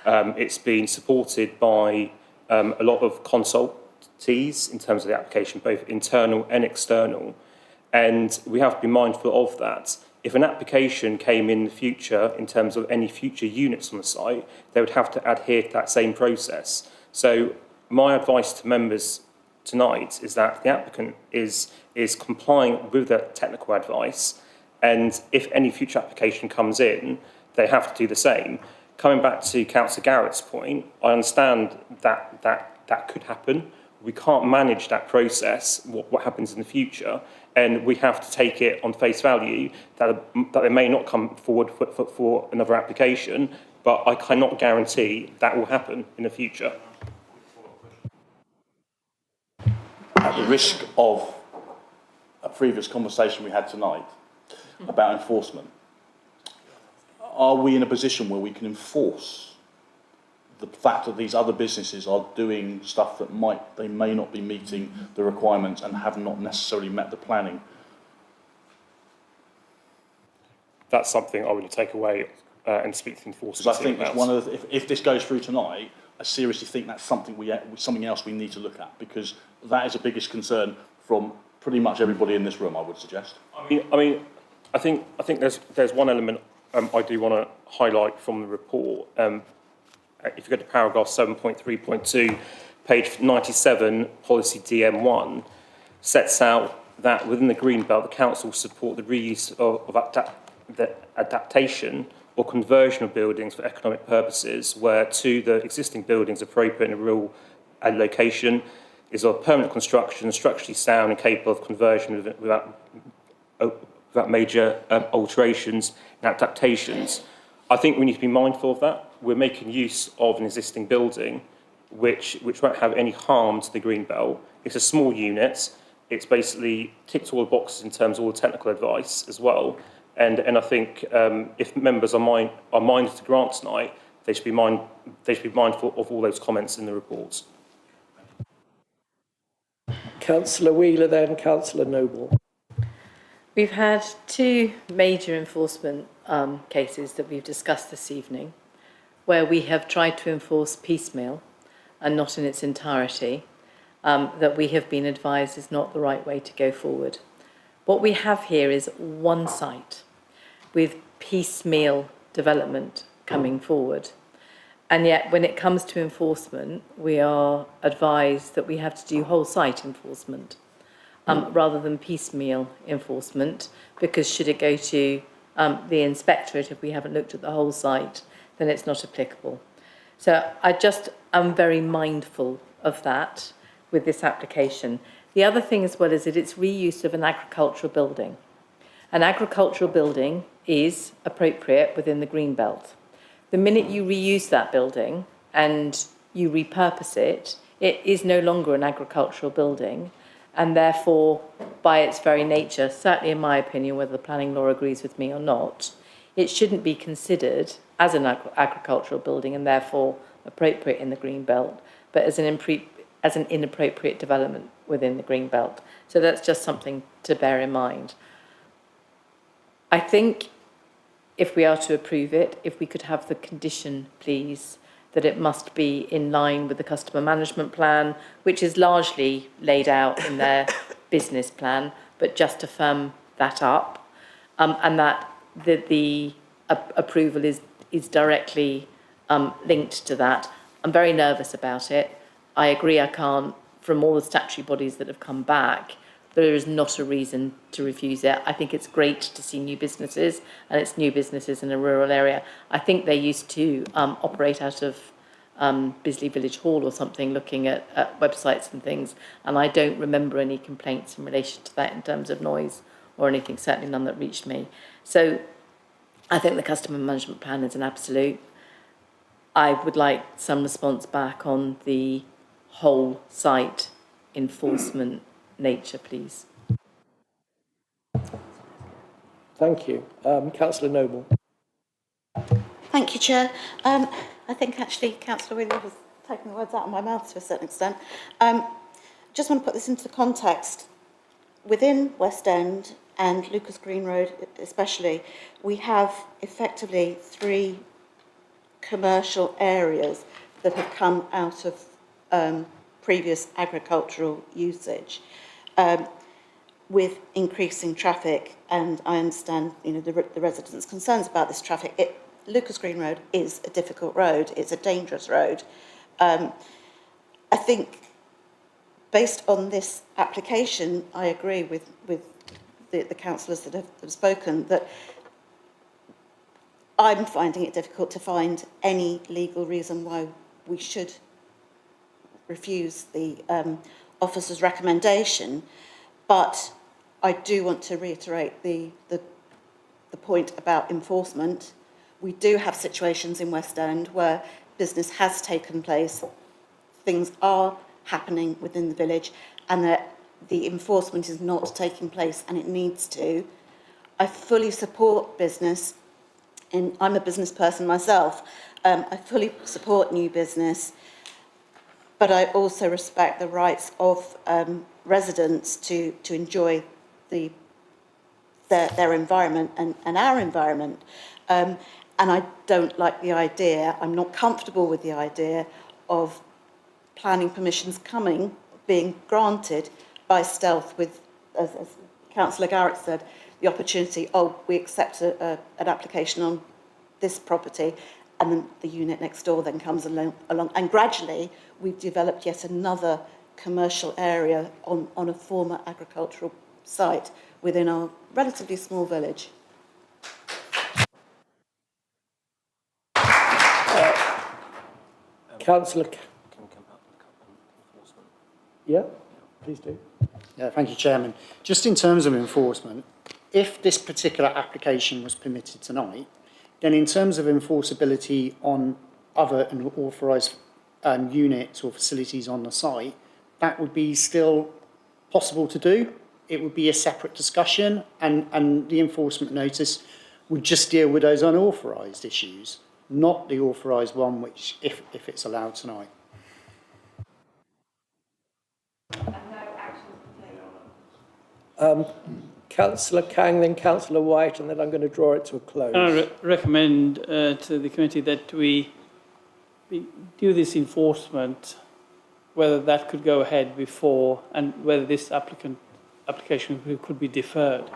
It's been supported by a lot of consultees in terms of the application, both internal and external, and we have to be mindful of that. If an application came in the future in terms of any future units on the site, they would have to adhere to that same process. So my advice to members tonight is that the applicant is complying with the technical advice, and if any future application comes in, they have to do the same. Coming back to Councillor Garrett's point, I understand that could happen. We can't manage that process, what happens in the future, and we have to take it on face value that they may not come forward for another application, but I cannot guarantee that will happen in the future. At the risk of a previous conversation we had tonight about enforcement, are we in a position where we can enforce the fact that these other businesses are doing stuff that they may not be meeting the requirements and have not necessarily met the planning? That's something I would take away and speak to the enforcement. Because I think it's one of the, if this goes through tonight, I seriously think that's something else we need to look at, because that is the biggest concern from pretty much everybody in this room, I would suggest. I think there's one element I do want to highlight from the report. If you go to paragraph 7.3.2, page 97, policy DM1, sets out that within the Greenbelt, the council support the reuse of the adaptation or conversion of buildings for economic purposes, where to the existing buildings appropriate in a rural location is of permanent construction, structurally sound and capable of conversion without major alterations and adaptations. I think we need to be mindful of that. We're making use of an existing building which won't have any harm to the Greenbelt. It's a small unit. It's basically ticked all the boxes in terms of all the technical advice as well. And I think if members are minded to grant tonight, they should be mindful of all those comments in the reports. Councillor Wheeler, then Councillor Noble. We've had two major enforcement cases that we've discussed this evening, where we have tried to enforce piecemeal and not in its entirety, that we have been advised is not the right way to go forward. What we have here is one site with piecemeal development coming forward. And yet, when it comes to enforcement, we are advised that we have to do whole site enforcement rather than piecemeal enforcement, because should it go to the inspectorate, if we haven't looked at the whole site, then it's not applicable. So I just am very mindful of that with this application. The other thing as well is that it's reuse of an agricultural building. An agricultural building is appropriate within the Greenbelt. The minute you reuse that building and you repurpose it, it is no longer an agricultural building, and therefore, by its very nature, certainly in my opinion, whether the planning law agrees with me or not, it shouldn't be considered as an agricultural building and therefore appropriate in the Greenbelt, but as an inappropriate development within the Greenbelt. So that's just something to bear in mind. I think if we are to approve it, if we could have the condition, please, that it must be in line with the customer management plan, which is largely laid out in their business plan, but just to firm that up, and that the approval is directly linked to that. I'm very nervous about it. I agree I can't, from all the statutory bodies that have come back, there is not a reason to refuse it. I think it's great to see new businesses, and it's new businesses in a rural area. I think they used to operate out of Bisley Village Hall or something, looking at websites and things, and I don't remember any complaints in relation to that in terms of noise or anything, certainly none that reached me. So I think the customer management plan is an absolute. I would like some response back on the whole site enforcement nature, please. Thank you. Councillor Noble. Thank you, Chair. I think actually Councillor Williams has taken the words out of my mouth to a certain extent. Just want to put this into the context. Within West End and Lucas Green Road especially, we have effectively 3 commercial areas that have come out of previous agricultural usage. With increasing traffic, and I understand, you know, the residents' concerns about this traffic. Lucas Green Road is a difficult road. It's a dangerous road. I think, based on this application, I agree with the councillors that have spoken that I'm finding it difficult to find any legal reason why we should refuse the officer's recommendation, but I do want to reiterate the point about enforcement. We do have situations in West End where business has taken place, things are happening within the village, and that the enforcement is not taking place, and it needs to. I fully support business, and I'm a business person myself. I fully support new business, but I also respect the rights of residents to enjoy their environment and our environment. And I don't like the idea, I'm not comfortable with the idea of planning permissions being granted by stealth with, as Councillor Garrett said, the opportunity, we accept an application on this property, and then the unit next door then comes along. And gradually, we've developed yet another commercial area on a former agricultural site within our relatively small village. Councillor. Yeah, please do. Yeah, thank you, Chairman. Just in terms of enforcement, if this particular application was permitted tonight, then in terms of enforceability on other unauthorised units or facilities on the site, that would be still possible to do. It would be a separate discussion, and the enforcement notice would just deal with those unauthorised issues, not the authorised one, which if it's allowed tonight. Councillor Kang, then Councillor White, and then I'm going to draw it to a close. I recommend to the committee that we do this enforcement, whether that could go ahead before, and whether this application could be deferred.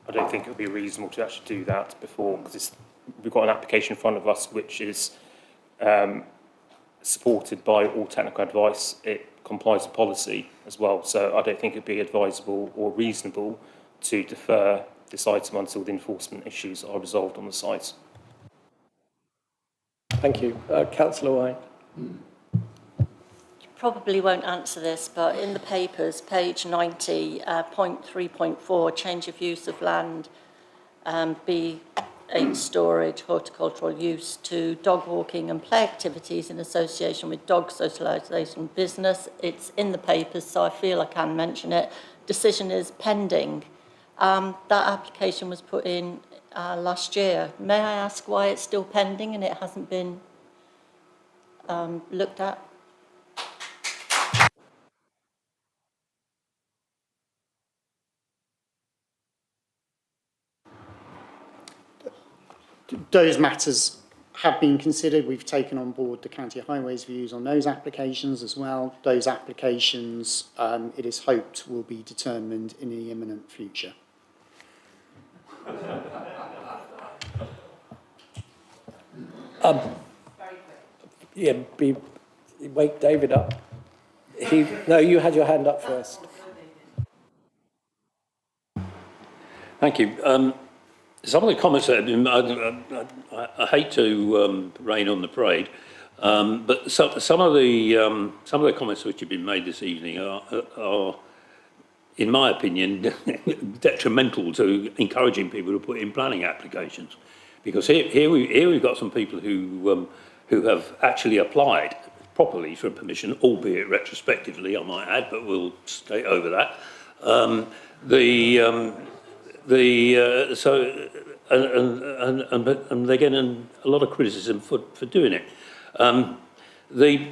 I don't think it would be reasonable to actually do that before, because we've got an application in front of us which is supported by all technical advice. It complies with policy as well, so I don't think it would be advisable or reasonable to defer this item until the enforcement issues are resolved on the site. Thank you. Councillor White. Probably won't answer this, but in the papers, page 90, point 3.4, change of use of land, B8 storage, horticultural use to dog walking and play activities in association with dog socialisation business. It's in the papers, so I feel I can mention it. Decision is pending. That application was put in last year. May I ask why it's still pending and it hasn't been looked at? those matters have been considered. We've taken on board the County Highways views on those applications as well. Those applications, it is hoped, will be determined in the imminent future. Wake David up. No, you had your hand up first. Thank you. Some of the comments that have been, I hate to rain on the parade, but some of the comments which have been made this evening are in my opinion, detrimental to encouraging people to put in planning applications. Because here we've got some people who have actually applied properly for permission, albeit retrospectively, I might add, but we'll stay over that. And they're getting a lot of criticism for doing it. The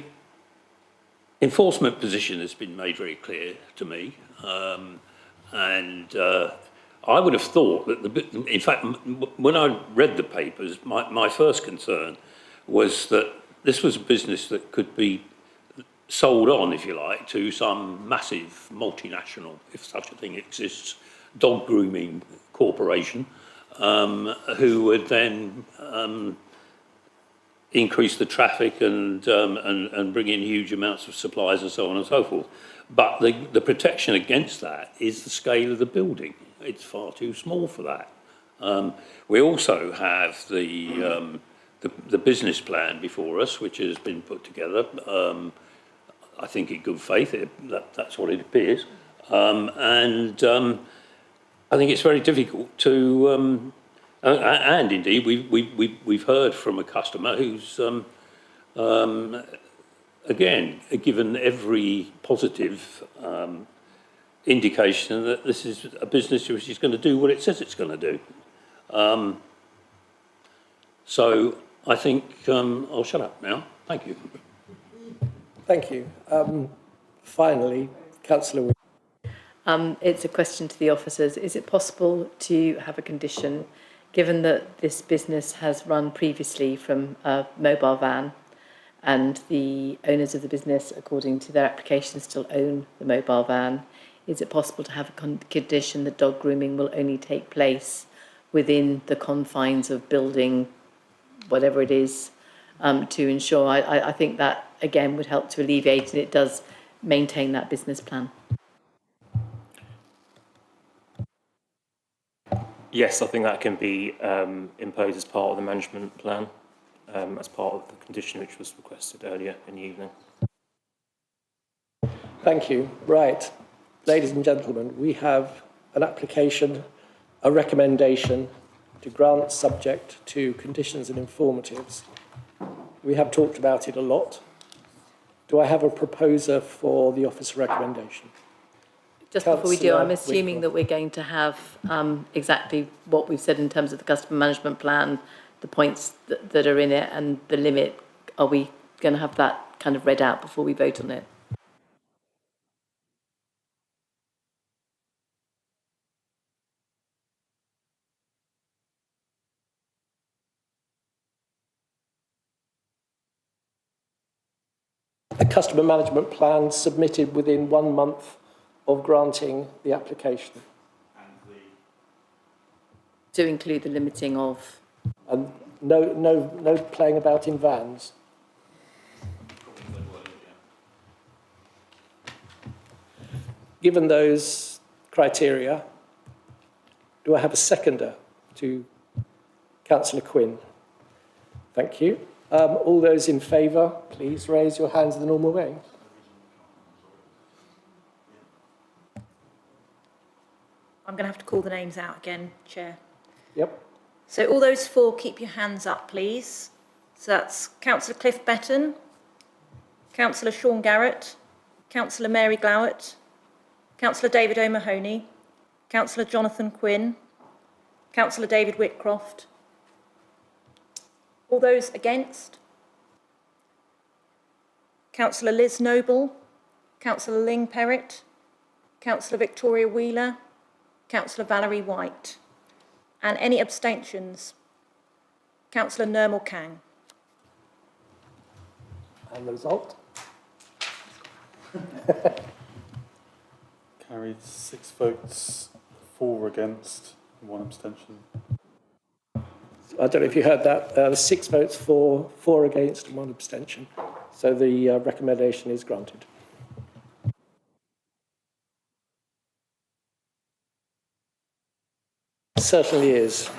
enforcement position has been made very clear to me, and I would have thought that, in fact, when I read the papers, my first concern was that this was a business that could be sold on, if you like, to some massive multinational, if such a thing exists, dog grooming corporation, who would then increase the traffic and bring in huge amounts of supplies and so on and so forth. But the protection against that is the scale of the building. It's far too small for that. We also have the business plan before us, which has been put together, I think in good faith, that's what it appears. And I think it's very difficult to, and indeed we've heard from a customer who's, again, given every positive indication that this is a business which is going to do what it says it's going to do. So I think I'll shut up now. Thank you. Thank you. Finally, Councillor. It's a question to the officers. Is it possible to have a condition, given that this business has run previously from a mobile van and the owners of the business, according to their application, still own the mobile van, is it possible to have a condition that dog grooming will only take place within the confines of building, whatever it is, to ensure? I think that, again, would help to alleviate, and it does maintain that business plan. Yes, I think that can be imposed as part of the management plan, as part of the condition which was requested earlier in the evening. Thank you. Right. Ladies and gentlemen, we have an application, a recommendation to grant subject to conditions and informatives. We have talked about it a lot. Do I have a proposer for the officer recommendation? Just before we do, I'm assuming that we're going to have exactly what we've said in terms of the customer management plan, the points that are in it and the limit. Are we going to have that kind of read out before we vote on it? A customer management plan submitted within 1 month of granting the application. To include the limiting of... And no playing about in vans. Given those criteria, do I have a seconder to Councillor Quinn? Thank you. All those in favour, please raise your hands in the normal way. I'm going to have to call the names out again, Chair. Yep. So all those four, keep your hands up, please. So that's Councillor Cliff Betton, Councillor Sean Garrett, Councillor Mary Glowett, Councillor David O'Mahony, Councillor Jonathan Quinn, Councillor David Whitcroft. All those against? Councillor Liz Noble, Councillor Ling Perrott, Councillor Victoria Wheeler, Councillor Valerie White. And any abstentions? Councillor Nirmal Kang. And the result? Carried 6 votes, 4 against, and 1 abstention. I don't know if you heard that. 6 votes for, 4 against, and 1 abstention. So the recommendation is granted. Certainly is.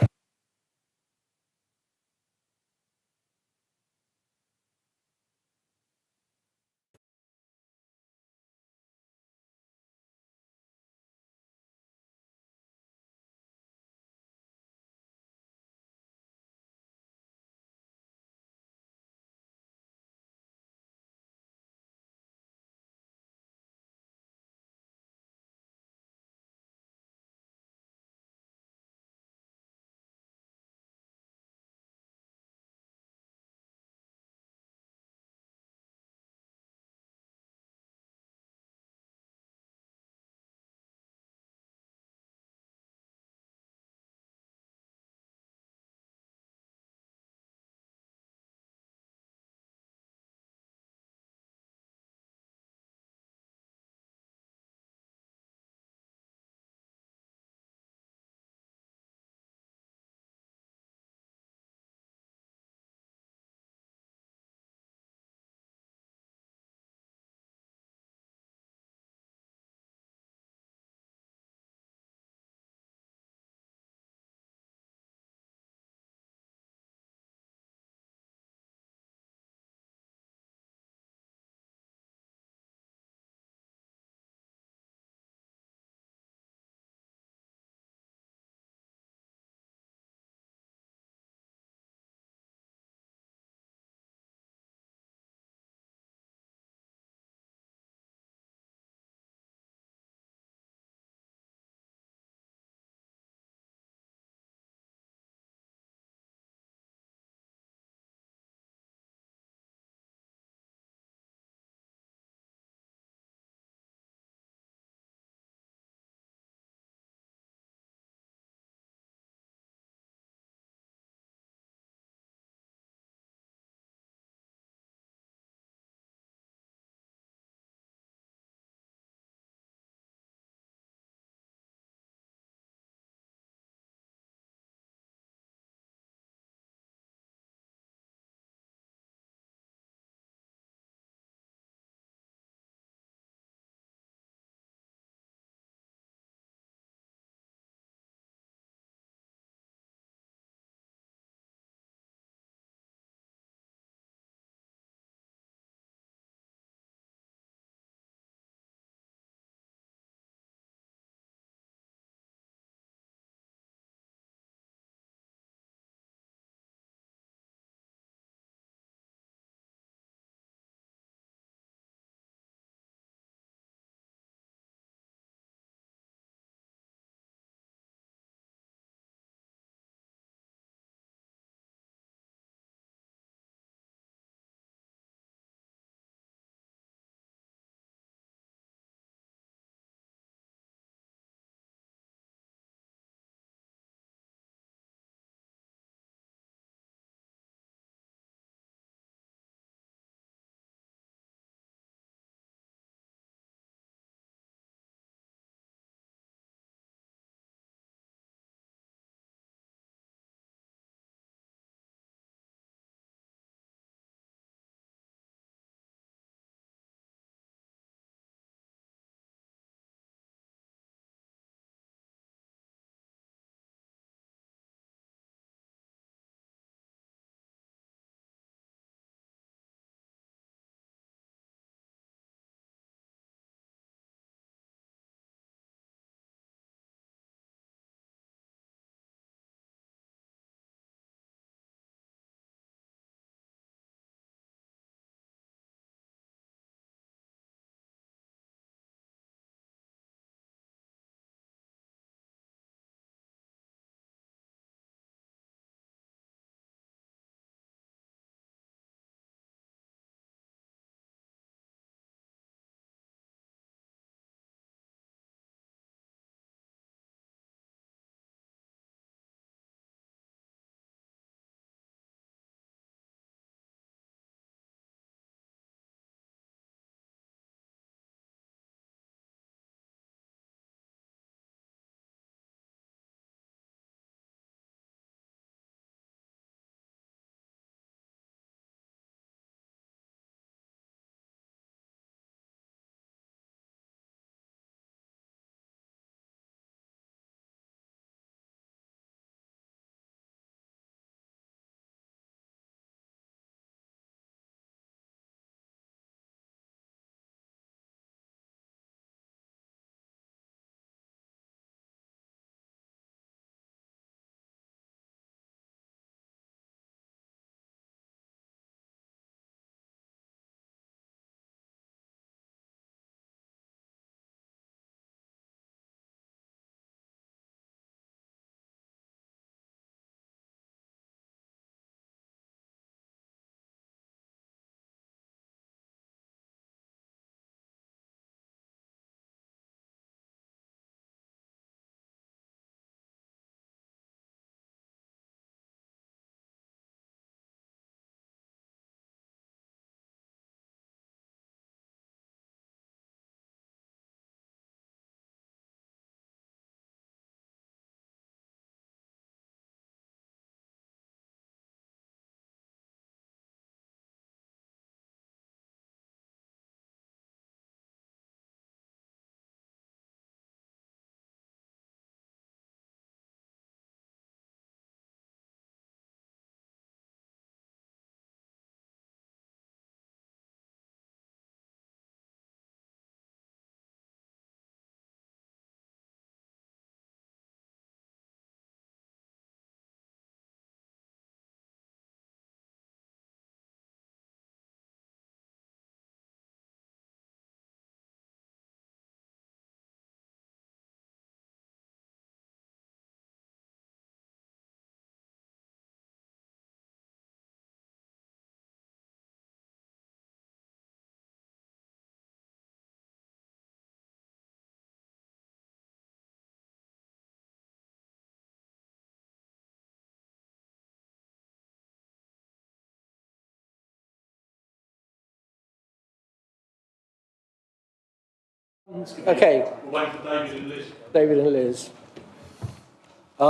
Okay. We're waiting for David and Liz. David and Liz.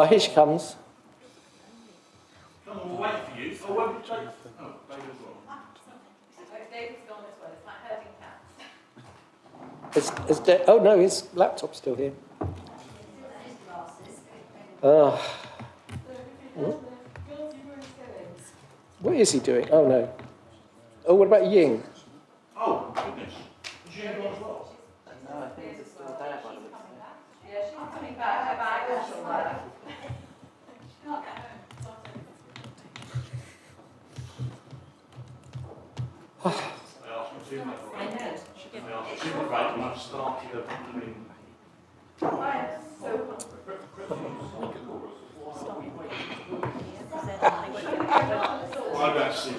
Here she comes. Come on, we'll wait for you. Oh, won't you take... Oh, David as well. David's gone as well. It's like herding cats. Oh no, his laptop's still here. What is he doing? Oh no. Oh, what about Ying? Oh, goodness. Is you as well? No, I think it's still there by the looks of it. Yeah, she's coming back. Her bag is still there. I asked you to make I know. I asked you to make and I've started a... I don't see...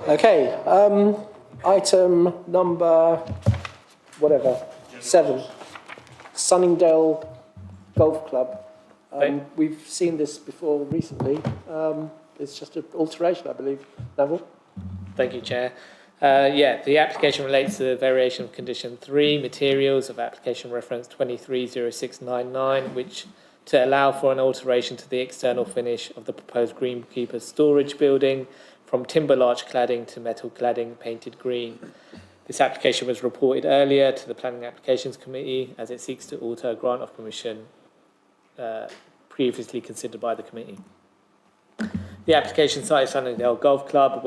Okay, item number, whatever, 7, Sunningdale Golf Club. We've seen this before recently. It's just an alteration, I believe. Neville? Thank you, Chair. The application relates to the variation of condition 3, materials of application reference 230699, which to allow for an alteration to the external finish of the proposed greenkeeper storage building from timber larch cladding to metal cladding painted green. This application was reported earlier to the Planning Applications Committee as it seeks to alter a grant of permission previously considered by the committee. The application site is Sunningdale Golf Club, a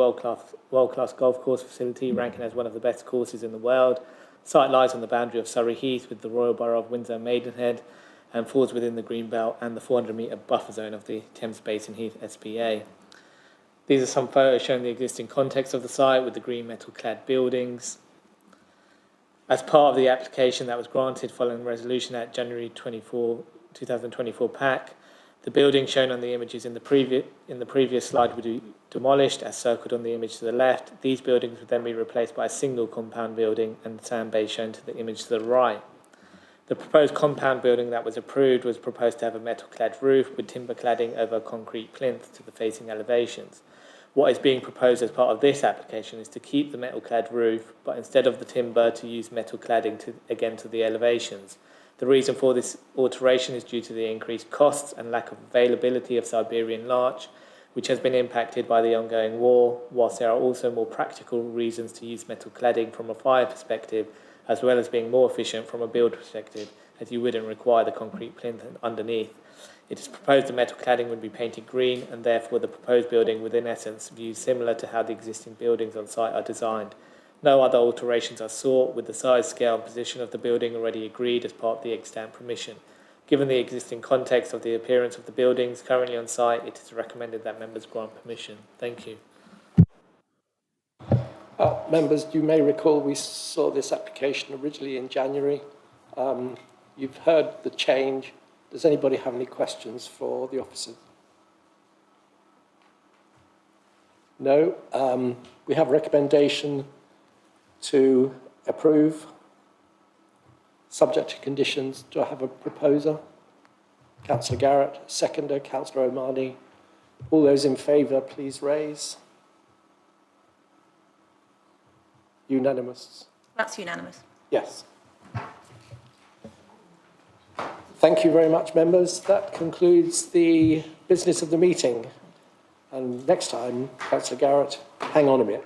world-class golf course facility ranking as one of the best courses in the world. The site lies on the boundary of Surrey Heath with the Royal Borough of Windsor and Maidenhead and falls within the Greenbelt and the 400-metre buffer zone of the Thames Basin Heath SPA. These are some photos showing the existing context of the site with the green metal-clad buildings. As part of the application that was granted following resolution at January 2024 PAC, the building shown on the images in the previous slide would be demolished as circled on the image to the left. These buildings would then be replaced by a single compound building and sand bay shown to the image to the right. The proposed compound building that was approved was proposed to have a metal-clad roof with timber cladding over a concrete plinth to the facing elevations. What is being proposed as part of this application is to keep the metal-clad roof, but instead of the timber to use metal cladding to the elevations. The reason for this alteration is due to the increased costs and lack of availability of Siberian larch, which has been impacted by the ongoing war, whilst there are also more practical reasons to use metal cladding from a fire perspective, as well as being more efficient from a build perspective, as you wouldn't require the concrete plinth underneath. It is proposed the metal cladding would be painted green, and therefore the proposed building would in essence be similar to how the existing buildings on site are designed. No other alterations are sought, with the size, scale and position of the building already agreed as part of the extant permission. Given the existing context of the appearance of the buildings currently on site, it is recommended that members grant permission. Thank you. Members, you may recall we saw this application originally in January. You've heard the change. Does anybody have any questions for the officers? No. We have a recommendation to approve, subject to conditions. Do I have a proposer? Councillor Garrett, seconder, Councillor Omani. All those in favour, please raise. Unanimous? That's unanimous. Yes. Thank you very much, members. That concludes the business of the meeting. And next time, Councillor Garrett, hang on a minute.